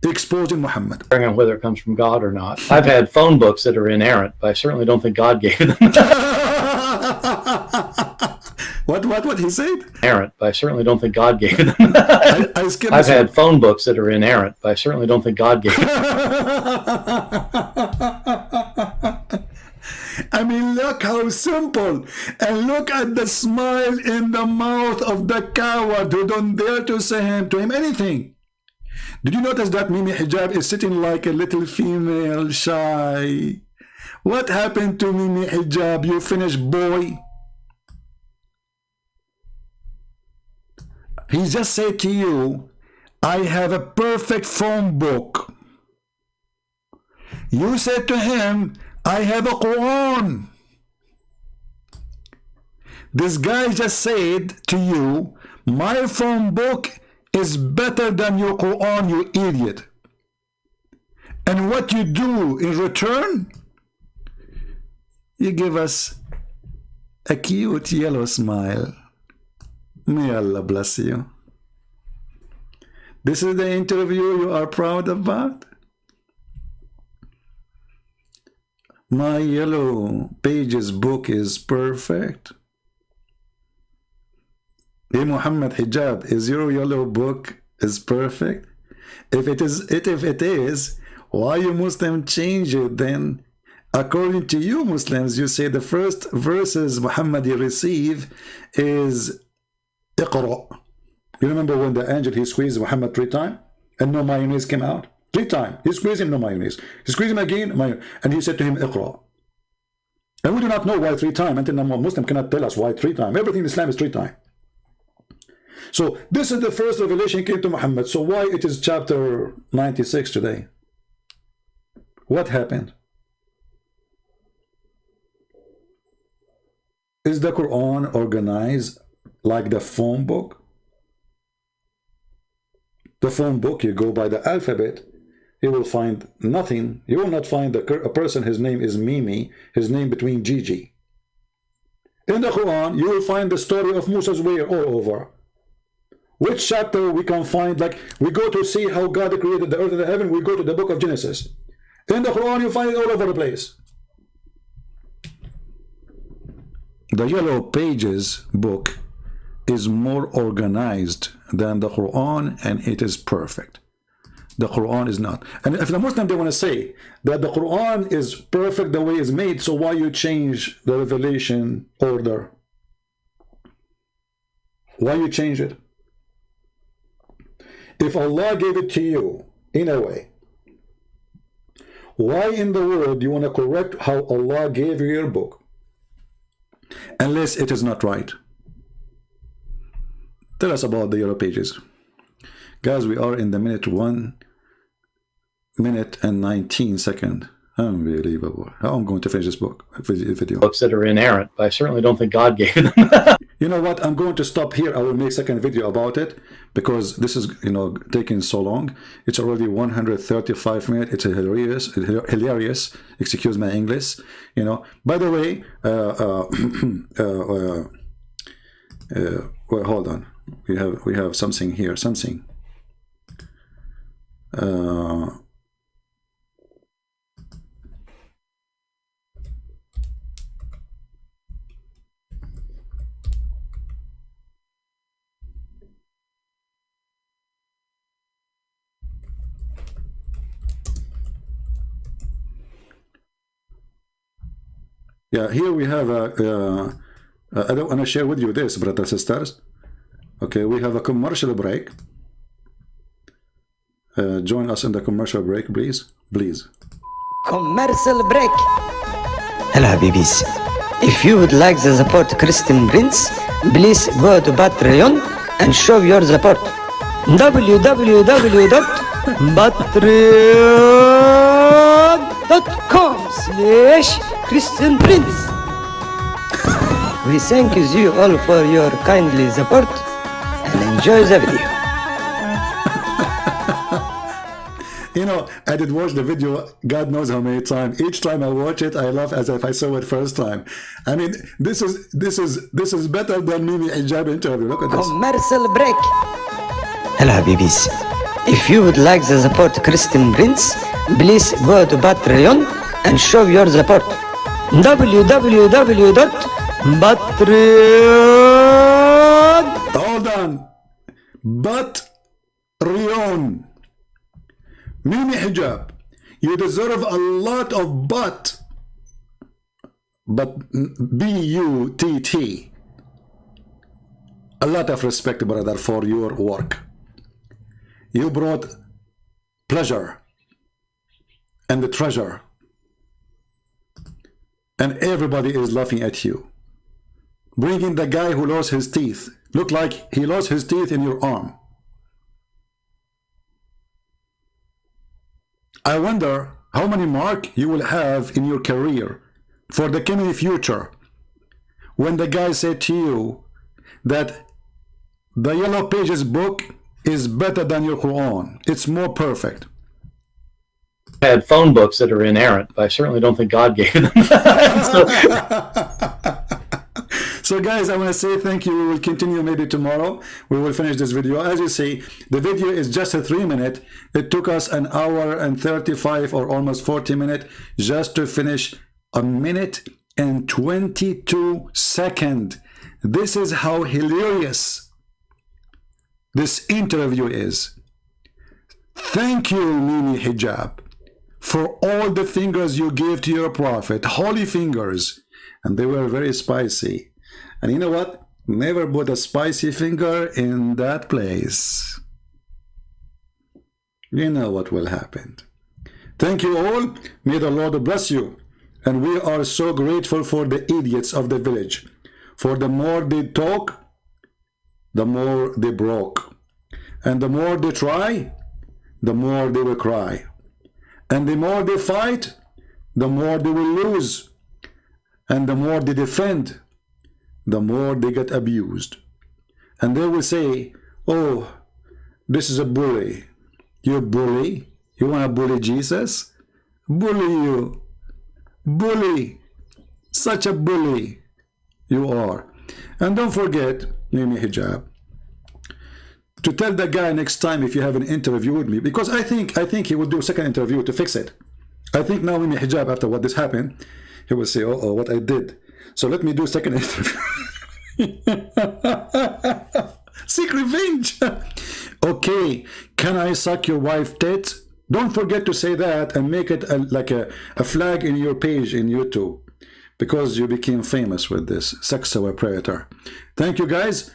Exposing Muhammad. On whether it comes from God or not. I've had phone books that are inerrant, but I certainly don't think God gave them. What he said? Inerrant, but I certainly don't think God gave them. I've had phone books that are inerrant, but I certainly don't think God gave them. I mean, look how simple. And look at the smile in the mouth of the coward who don't dare to say to him anything. Did you notice that Mimi Hijab is sitting like a little female, shy? What happened to Mimi Hijab? You finished, boy. He just said to you, I have a perfect phone book. You said to him, I have a Quran. This guy just said to you, my phone book is better than your Quran, you idiot. And what you do in return, you give us a cute yellow smile. May Allah bless you. This is the interview you are proud about? My yellow pages book is perfect. Hey Muhammad Hijab, is your yellow book is perfect? If it is, why you Muslim change it then? According to you Muslims, you say the first verses Muhammad receive is Iqra. You remember when the angel, he squeezed Muhammad 3 times and no mayonnaise came out? 3 times. He squeezed him, no mayonnaise. He squeezed him again, and he said to him, Iqra. And we do not know why 3 times. Until a Muslim cannot tell us why 3 times. Everything in Islam is 3 times. So this is the first revelation came to Muhammad. So why it is chapter 96 today? What happened? Is the Quran organized like the phone book? The phone book, you go by the alphabet, you will find nothing. You will not find a person, his name is Mimi, his name between Gigi. In the Quran, you will find the story of Musa's way all over. Which chapter we can find, like we go to see how God created the earth and the heaven, we go to the book of Genesis. In the Quran, you find it all over the place. The Yellow Pages book is more organized than the Quran, and it is perfect. The Quran is not. And if the Muslim, they want to say that the Quran is perfect the way it's made, so why you change the revelation order? Why you change it? If Allah gave it to you in a way, why in the world you want to correct how Allah gave you your book? Unless it is not right. Tell us about the yellow pages. Guys, we are in the minute 1 minute and 19 seconds. Unbelievable. How I'm going to finish this book video. Books that are inerrant, but I certainly don't think God gave them. You know what? I'm going to stop here. I will make a second video about it because this is, you know, taking so long. It's already 135 minutes. It's hilarious. Excuse my English. You know. By the way, well, hold on. We have something here. Something. Yeah, here we have a, I don't want to share with you this, brothers and sisters. Okay, we have a commercial break. Join us in the commercial break, please. Please. Commercial break. Hello, Habibis. If you would like to support Christian Prince, please go to Patreon and show your support. www.patreon.com/Christian Prince. We thank you all for your kindly support and enjoy the video. You know, I did watch the video God knows how many times. Each time I watch it, I laugh as if I saw it first time. I mean, this is better than Mimi Hijab interview. Look at this. Commercial break. Hello, Habibis. If you would like to support Christian Prince, please go to Patreon and show your support. www.patreon. Hold on. Patreon. Mimi Hijab, you deserve a lot of but B-U-T-T. A lot of respect, brother, for your work. You brought pleasure and the treasure, and everybody is laughing at you. Bringing the guy who lost his teeth, look like he lost his teeth in your arm. I wonder how many marks you will have in your career for the coming future when the guy said to you that the Yellow Pages book is better than your Quran. It's more perfect. I had phone books that are inerrant, but I certainly don't think God gave them. So guys, I want to say thank you. We will continue maybe tomorrow. We will finish this video. As you see, the video is just a 3-minute. It took us an hour and 35 or almost 40 minutes just to finish a minute and 22 seconds. This is how hilarious this interview is. Thank you, Mimi Hijab, for all the fingers you gave to your prophet, holy fingers, and they were very spicy. And you know what? Never put a spicy finger in that place. You know what will happen. Thank you all. May the Lord bless you. And we are so grateful for the idiots of the village. For the more they talk, the more they broke. And the more they try, the more they will cry. And the more they fight, the more they will lose. And the more they defend, the more they get abused. And they will say, oh, this is a bully. You bully? You want to bully Jesus? Bully you. Bully. Such a bully you are. And don't forget, Mimi Hijab, to tell the guy next time if you have an interview with me, because I think he will do a second interview to fix it. I think now Mimi Hijab, after what this happened, he will say, oh, what I did. So let me do a second interview. Seek revenge. Okay, can I suck your wife tits? Don't forget to say that and make it like a flag in your page in YouTube, because you became famous with this sexual predator. Thank you guys.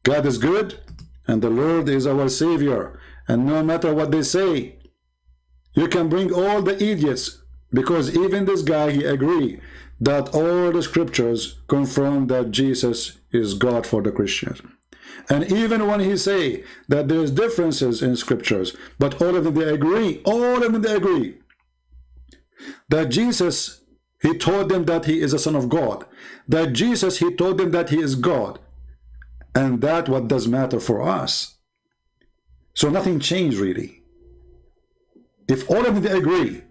God is good and the Lord is our Savior, and no matter what they say, you can bring all the idiots, because even this guy, he agree that all the scriptures confirm that Jesus is God for the Christians. And even when he say that there's differences in scriptures, but all of them, they agree, all of them, they agree that Jesus, he told them that he is a son of God, that Jesus, he told them that he is God, and that what does matter for us. So nothing changed really. If all of them, they agree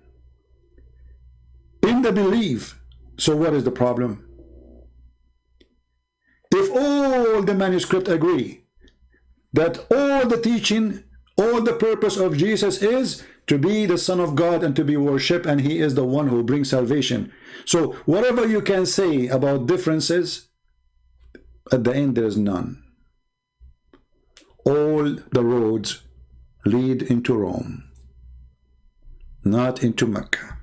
in the belief, so what is the problem? If all the manuscript agree that all the teaching, all the purpose of Jesus is to be the Son of God and to be worshipped, and he is the one who brings salvation. So whatever you can say about differences, at the end there is none. All the roads lead into Rome, not into Mecca.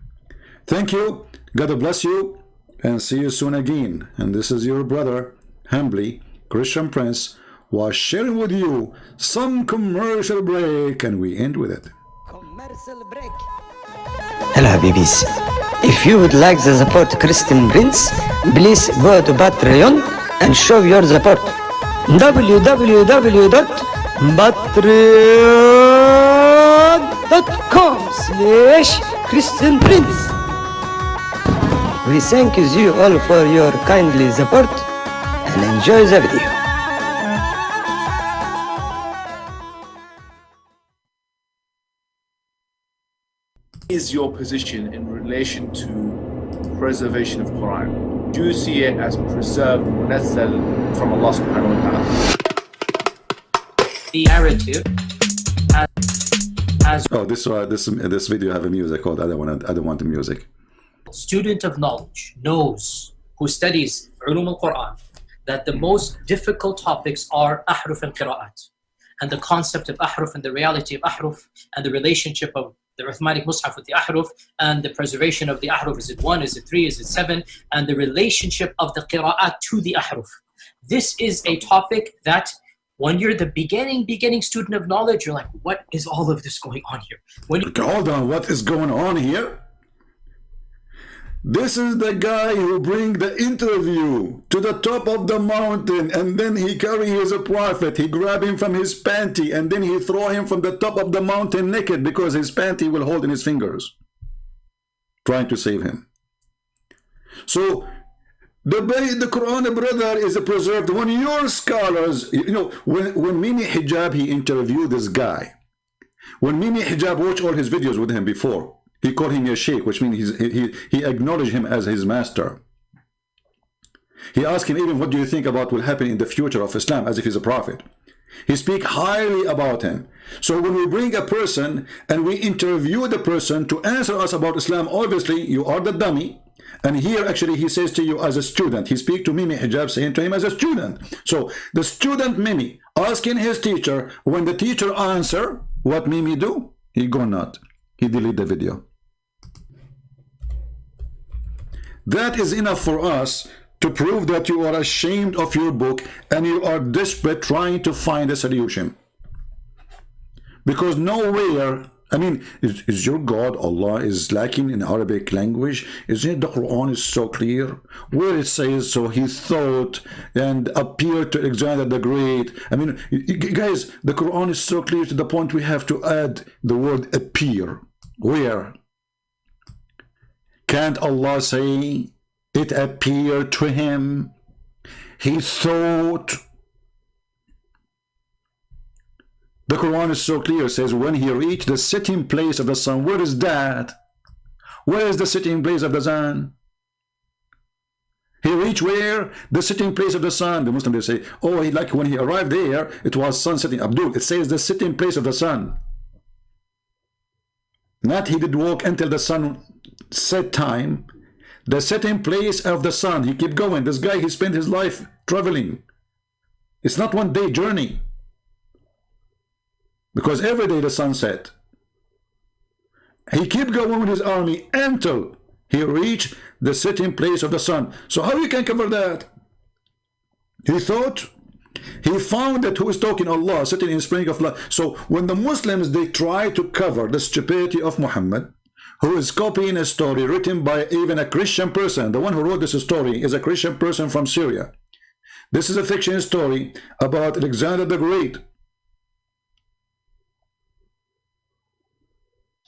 Thank you. God bless you, and see you soon again. And this is your brother, humbly, Christian Prince, was sharing with you some commercial break, and we end with it. Commercial break. Hello, Habibis. If you would like to support Christian Prince, please go to Patreon and show your support. www.patreon.com/Christian Prince. We thank you all for your kindly support and enjoy the video. Is your position in relation to preservation of Quran? Do you see it as preserved munazzal from Allah subhanahu wa ta'ala? The narrative as Oh, this video have a music called I don't want the music. student of knowledge knows, who studies ulum al-Quran, that the most difficult topics are ahruf and qira'at, and the concept of ahruf and the reality of ahruf, and the relationship of the arithmetic mushaf with the ahruf, and the preservation of the ahruf. Is it 1, is it 3, is it 7, and the relationship of the qira'at to the ahruf. This is a topic that when you're the beginning student of knowledge, you're like, what is all of this going on here? When you Hold on, what is going on here? This is the guy who bring the interview to the top of the mountain, and then he carry his prophet, he grab him from his panty, and then he throw him from the top of the mountain naked, because his panty will hold in his fingers, trying to save him. So the Quran, brother, is preserved. When your scholars, you know, when Mimi Hijab, he interviewed this guy, when Mimi Hijab watched all his videos with him before, he called him a sheikh, which means he acknowledged him as his master. He asked him even, what do you think about what will happen in the future of Islam, as if he's a prophet. He speak highly about him. So when we bring a person and we interview the person to answer us about Islam, obviously you are the dummy. And here actually he says to you as a student, he speak to Mimi Hijab saying to him as a student. So the student Mimi asking his teacher, when the teacher answer, what Mimi do? He go not. He delete the video. That is enough for us to prove that you are ashamed of your book and you are desperate trying to find a solution. Because nowhere, I mean, is your God, Allah, is lacking in Arabic language? Isn't it the Quran is so clear? Where it says, so he thought and appeared to Alexander the Great. I mean, guys, the Quran is so clear to the point we have to add the word appear. Where? Can't Allah say, it appeared to him, he thought? The Quran is so clear, it says, when he reached the sitting place of the sun. Where is that? Where is the sitting place of the sun? He reached where? The sitting place of the sun. The Muslims, they say, oh, like when he arrived there, it was sun setting. Abdul, it says the sitting place of the sun. Not he did walk until the sun set time. The setting place of the sun. He kept going. This guy, he spent his life traveling. It's not one day journey. because every day the sun set. He kept going with his army until he reached the setting place of the sun. So how you can cover that? He thought, he found that who is talking Allah sitting in spring of light. So when the Muslims, they try to cover the stupidity of Muhammad, who is copying a story written by even a Christian person. The one who wrote this story is a Christian person from Syria. This is a fiction story about Alexander the Great.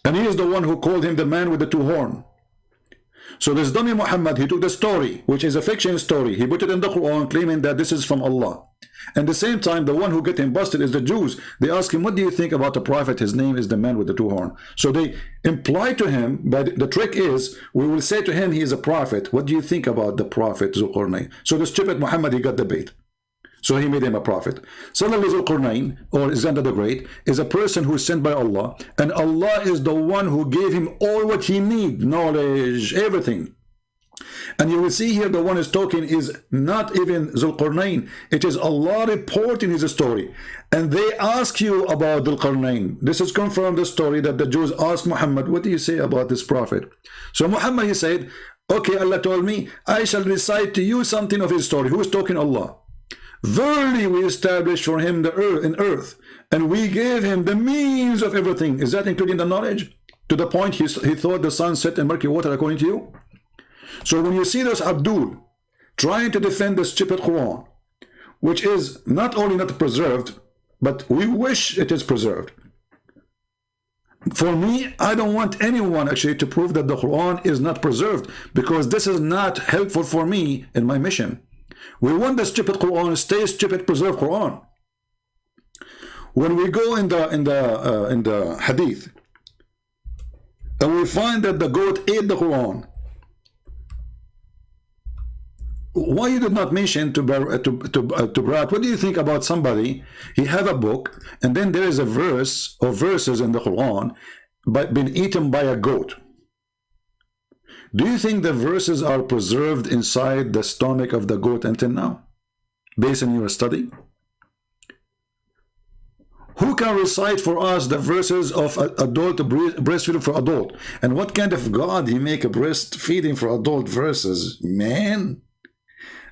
And he is the one who called him the man with the two horns. So this dummy Muhammad, he took the story, which is a fiction story, he put it in the Quran, claiming that this is from Allah. And at the same time, the one who get him busted is the Jews. They ask him, what do you think about the prophet? His name is the man with the two horns. So they imply to him, but the trick is, we will say to him, he is a prophet. What do you think about the prophet Zulqarnain? So the stupid Muhammad, he got the bait. So he made him a prophet. Suddenly Zulqarnain, or Alexander the Great, is a person who is sent by Allah, and Allah is the one who gave him all what he needs, knowledge, everything. And you will see here the one is talking is not even Zulqarnain. It is Allah reporting his story. And they ask you about Zulqarnain. This is confirmed the story that the Jews asked Muhammad, what do you say about this prophet? So Muhammad, he said, okay, Allah told me, I shall recite to you something of his story. Who is talking? Allah. Verily we established for him the earth, and we gave him the means of everything. Is that including the knowledge? To the point he thought the sun set in murky water according to you? So when you see this Abdul trying to defend the stupid Quran, which is not only not preserved, but we wish it is preserved. For me, I don't want anyone actually to prove that the Quran is not preserved, because this is not helpful for me in my mission. We want the stupid Quran, stay stupid, preserve Quran. When we go in the Hadith, and we find that the goat ate the Quran, why you did not mention to Brat? What do you think about somebody? He have a book, and then there is a verse or verses in the Quran, but been eaten by a goat. Do you think the verses are preserved inside the stomach of the goat until now, based on your study? Who can recite for us the verses of adult breastfeeding for adult? And what kind of God he make a breastfeeding for adult verses, man?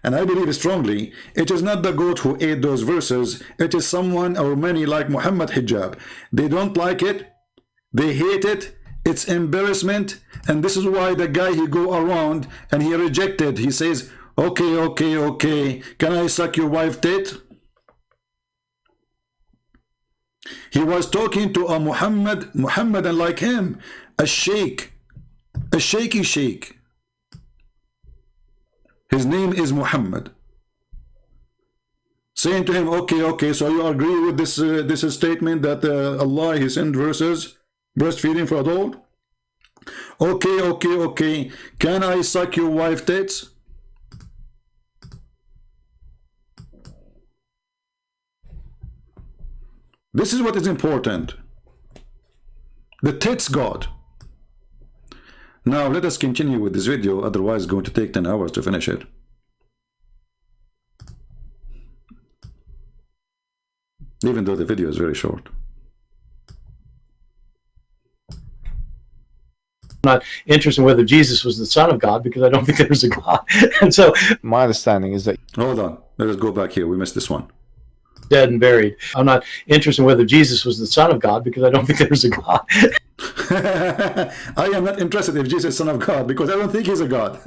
And I believe strongly, it is not the goat who ate those verses. It is someone or many like Muhammad Hijab. They don't like it. They hate it. It's embarrassment. And this is why the guy, he go around and he rejected. He says, okay, okay, okay. Can I suck your wife tit? He was talking to a Muhammadan like him, a sheikh, a shaky sheikh. His name is Muhammad. Saying to him, okay, okay, so you agree with this this statement that Allah, he sent verses, breastfeeding for adult? Okay, okay, okay. Can I suck your wife tits? This is what is important. The tits God. Now let us continue with this video, otherwise it's going to take 10 hours to finish it. Even though the video is very short. I'm not interested in whether Jesus was the Son of God, because I don't think there's a God. And so My understanding is that Hold on, let us go back here. We missed this one. dead and buried. I'm not interested in whether Jesus was the Son of God, because I don't think there's a God. I am not interested if Jesus is Son of God, because I don't think he's a God.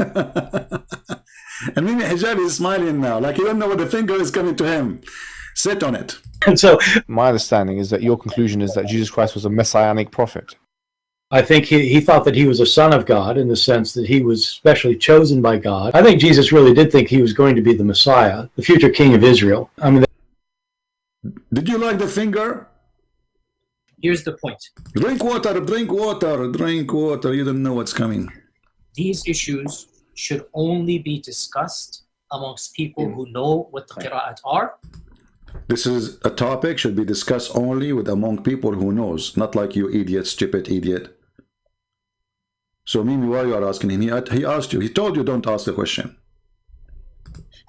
And maybe Hijab is smiling now, like you don't know what the finger is coming to him. Sit on it. And so my understanding is that your conclusion is that Jesus Christ was a messianic prophet. I think he thought that he was a son of God, in the sense that he was specially chosen by God. I think Jesus really did think he was going to be the Messiah, the future king of Israel. I mean, Did you like the finger? Here's the point. Drink water, drink water, drink water. You don't know what's coming. These issues should only be discussed amongst people who know what the qira'at are. This is a topic should be discussed only with among people who knows, not like you idiot, stupid idiot. So Mimi, why you are asking him? He asked you. He told you don't ask the question.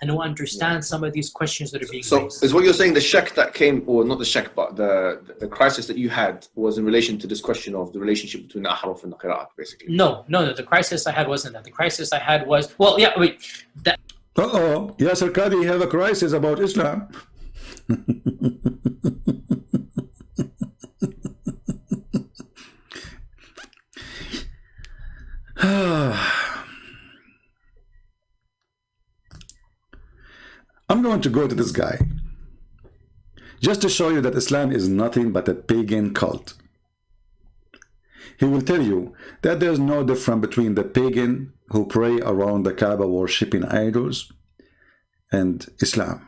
and who understand some of these questions that are being So raised. is what you're saying the shak that came, or not the shak, but the crisis that you had was in relation to this question of the relationship between the ahruf and the qira'at, basically? No, the crisis I had wasn't that. The crisis I had was, well, yeah, wait, that, Yasser Qadhi have a crisis about Islam. I'm going to go to this guy just to show you that Islam is nothing but a pagan cult. He will tell you that there's no difference between the pagan who pray around the Kaaba worshipping idols and Islam.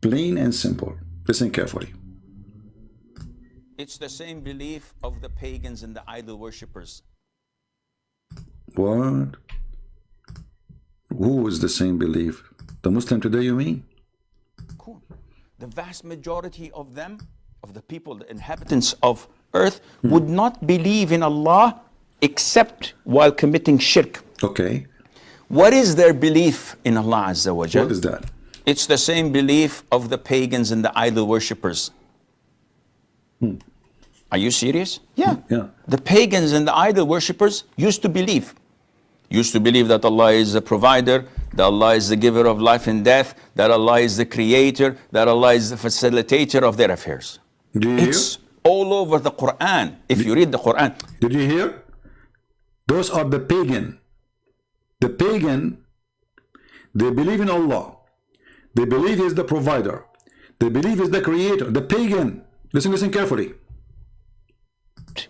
Plain and simple. Listen carefully. It's the same belief of the pagans and the idol worshippers. What? Who is the same belief? The Muslim today, you mean? Cool. The vast majority of them, of the people, the inhabitants of earth, would not believe in Allah except while committing shirk. Okay. What is their belief in Allah Azza wa Jal? What is that? It's the same belief of the pagans and the idol worshippers. Are you serious? Yeah. The pagans and the idol worshippers used to believe that Allah is the provider, that Allah is the giver of life and death, that Allah is the creator, that Allah is the facilitator of their affairs. It's all over the Quran. If you read the Quran. Did you hear? Those are the pagan. The pagan, they believe in Allah. They believe He is the provider. They believe He is the creator. The pagan. Listen carefully.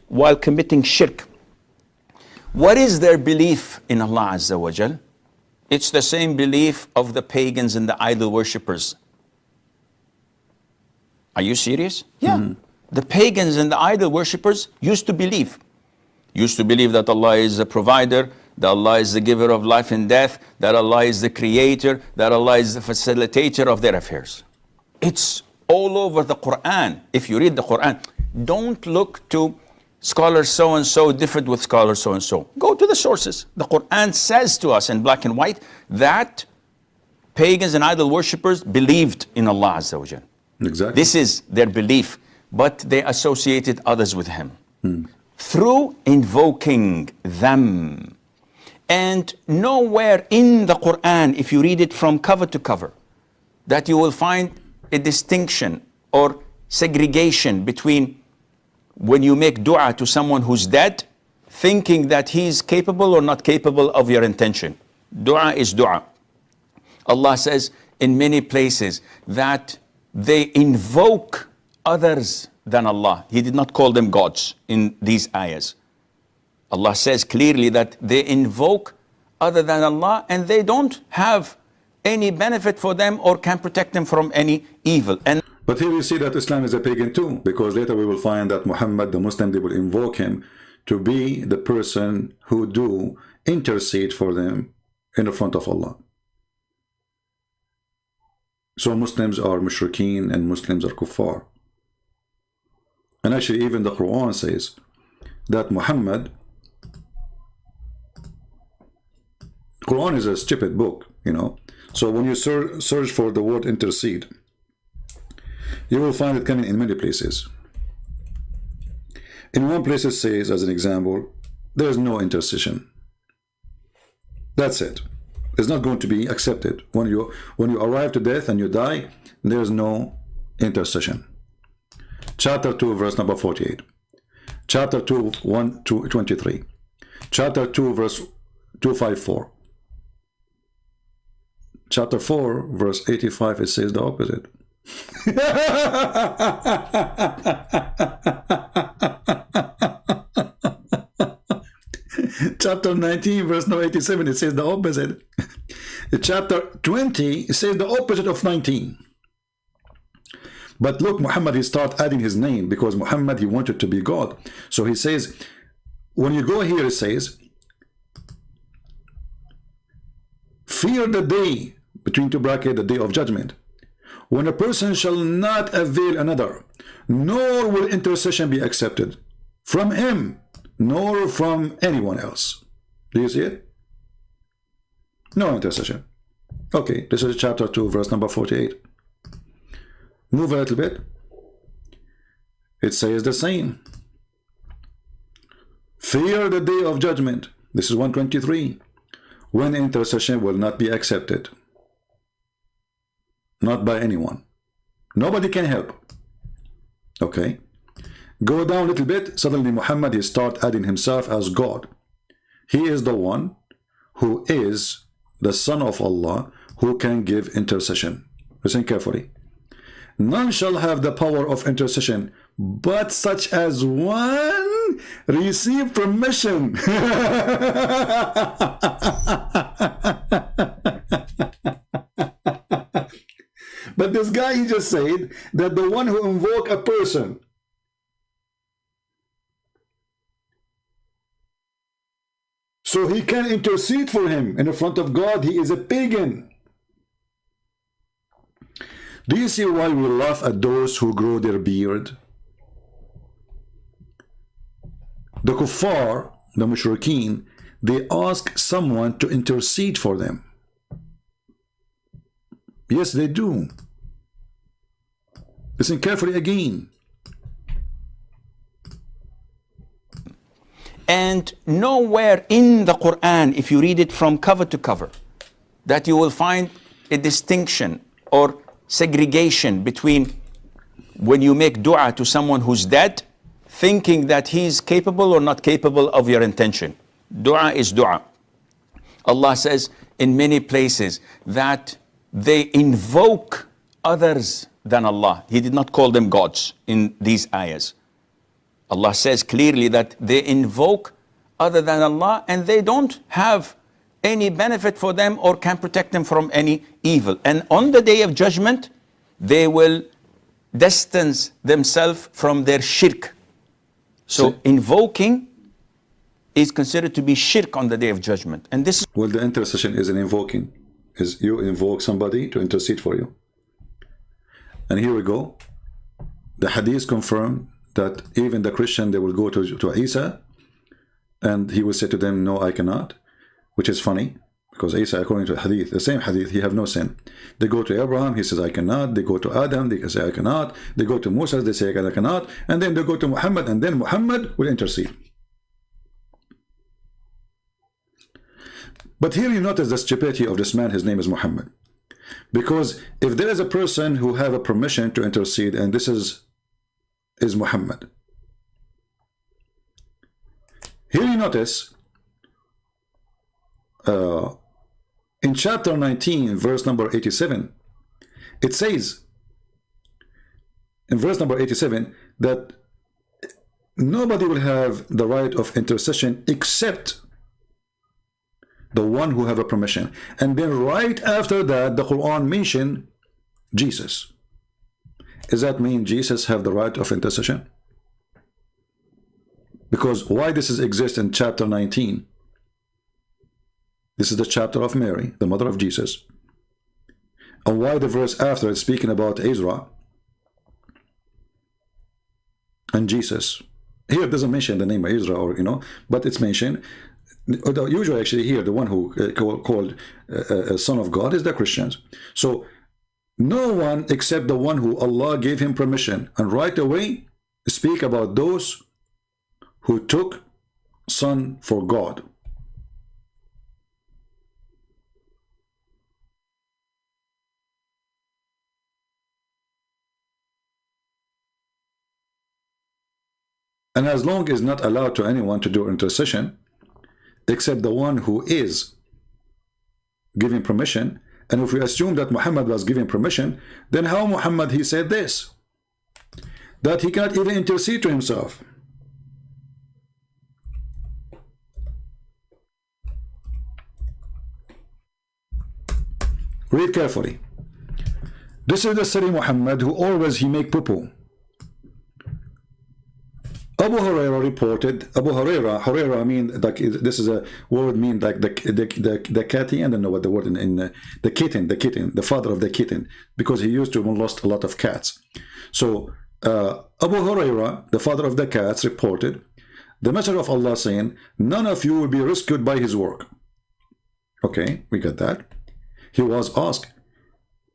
While committing shirk. What is their belief in Allah Azza wa Jal? It's the same belief of the pagans and the idol worshippers. Are you serious? Yeah. The pagans and the idol worshippers used to believe that Allah is the provider, that Allah is the giver of life and death, that Allah is the creator, that Allah is the facilitator of their affairs. It's all over the Quran. If you read the Quran, don't look to scholar so-and-so different with scholar so-and-so. Go to the sources. The Quran says to us in black and white that pagans and idol worshippers believed in Allah Azza wa Jal. Exactly. This is their belief, but they associated others with Him through invoking them. And nowhere in the Quran, if you read it from cover to cover, that you will find a distinction or segregation between when you make dua to someone who's dead, thinking that he's capable or not capable of your intention. Dua is dua. Allah says in many places that they invoke others than Allah. He did not call them gods in these ayahs. Allah says clearly that they invoke other than Allah and they don't have any benefit for them or can protect them from any evil. But here we see that Islam is a pagan too, because later we will find that Muhammad, the Muslim, they will invoke him to be the person who do intercede for them in the front of Allah. So Muslims are mushrikeen and Muslims are kuffar. And actually even the Quran says that Muhammad, Quran is a stupid book, you know. So when you search for the word intercede, you will find it coming in many places. In one place it says, as an example, there is no intercession. That's it. It's not going to be accepted. When you arrive to death and you die, there is no intercession. Chapter 2, verse number 48. Chapter 2, 1 to 23. Chapter 2, verse 254. Chapter 4, verse 85, it says the opposite. Chapter 19, verse number 87, it says the opposite. Chapter 20, it says the opposite of 19. But look, Muhammad, he start adding his name because Muhammad, he wanted to be God. So he says, when you go here, it says, fear the day, between two brackets, the day of judgment, when a person shall not avail another, nor will intercession be accepted from him, nor from anyone else. Do you see it? No intercession. Okay, this is chapter 2, verse number 48. Move a little bit. It says the same. Fear the day of judgment. This is 123. When intercession will not be accepted. Not by anyone. Nobody can help. Okay. Go down a little bit. Suddenly Muhammad, he start adding himself as God. He is the one who is the Son of Allah who can give intercession. Listen carefully. None shall have the power of intercession, but such as one receive permission. But this guy, he just said that the one who invoke a person so he can intercede for him in the front of God, he is a pagan. Do you see why we laugh at those who grow their beard? The kuffar, the mushrikeen, they ask someone to intercede for them. Yes, they do. Listen carefully again. And nowhere in the Quran, if you read it from cover to cover, that you will find a distinction or segregation between when you make dua to someone who's dead, thinking that he's capable or not capable of your intention. Dua is dua. Allah says in many places that they invoke others than Allah. He did not call them gods in these ayahs. Allah says clearly that they invoke other than Allah and they don't have any benefit for them or can protect them from any evil. And on the day of judgment, they will distance themselves from their shirk. So invoking is considered to be shirk on the day of judgment. And this is... Well, the intercession is an invoking. Is you invoke somebody to intercede for you. And here we go. The hadith confirm that even the Christian, they will go to Isa and he will say to them, no, I cannot, which is funny because Isa, according to the hadith, the same hadith, he have no sin. They go to Abraham, he says, I cannot. They go to Adam, they say, I cannot. They go to Musa, they say, I cannot. And then they go to Muhammad, and then Muhammad will intercede. But here you notice the stupidity of this man. His name is Muhammad. Because if there is a person who have a permission to intercede, and this is Muhammad. Here you notice in chapter 19, verse number 87, it says in verse number 87 that nobody will have the right of intercession except the one who have a permission. And then right after that, the Quran mentioned Jesus. Does that mean Jesus have the right of intercession? Because why this is exist in chapter 19? This is the chapter of Mary, the mother of Jesus. And why the verse after is speaking about Ezra and Jesus? Here it doesn't mention the name of Ezra, or but it's mentioned. Usually, actually, here the one who called Son of God is the Christians. So no one except the one who Allah gave him permission, and right away speak about those who took Son for God. And as long as not allowed to anyone to do intercession except the one who is giving permission, and if we assume that Muhammad was giving permission, then how Muhammad he said this, that he cannot even intercede to himself? Read carefully. This is the silly Muhammad who always he make poo-poo. Abu Huraira reported. Abu Huraira mean like this is a word mean like the catty, and I don't know what the word in the kitten, the father of the kitten, because he used to molest a lot of cats. So Abu Huraira, the father of the cats, reported the Messenger of Allah saying, none of you will be rescued by his work. Okay, we got that. He was asked,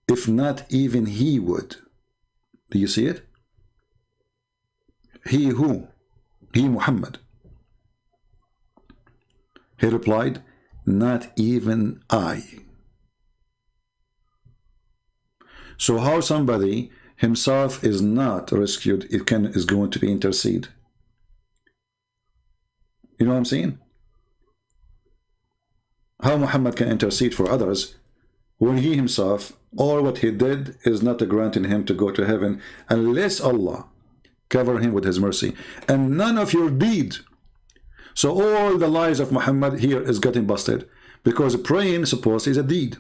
if not even he would. Do you see it? He who? He Muhammad. He replied, not even I. So how somebody himself is not rescued, is going to be intercede? You know what I'm saying? How Muhammad can intercede for others when he himself, all what he did is not granting him to go to heaven unless Allah cover him with his mercy, and none of your deed. So all the lies of Muhammad here is getting busted, because praying supposedly is a deed.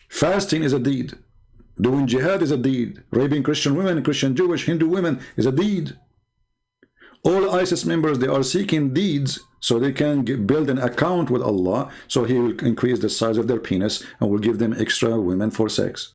Fasting is a deed. Doing jihad is a deed. Raping Christian women, Christian, Jewish, Hindu women is a deed. All ISIS members, they are seeking deeds so they can build an account with Allah, so he will increase the size of their penis and will give them extra women for sex.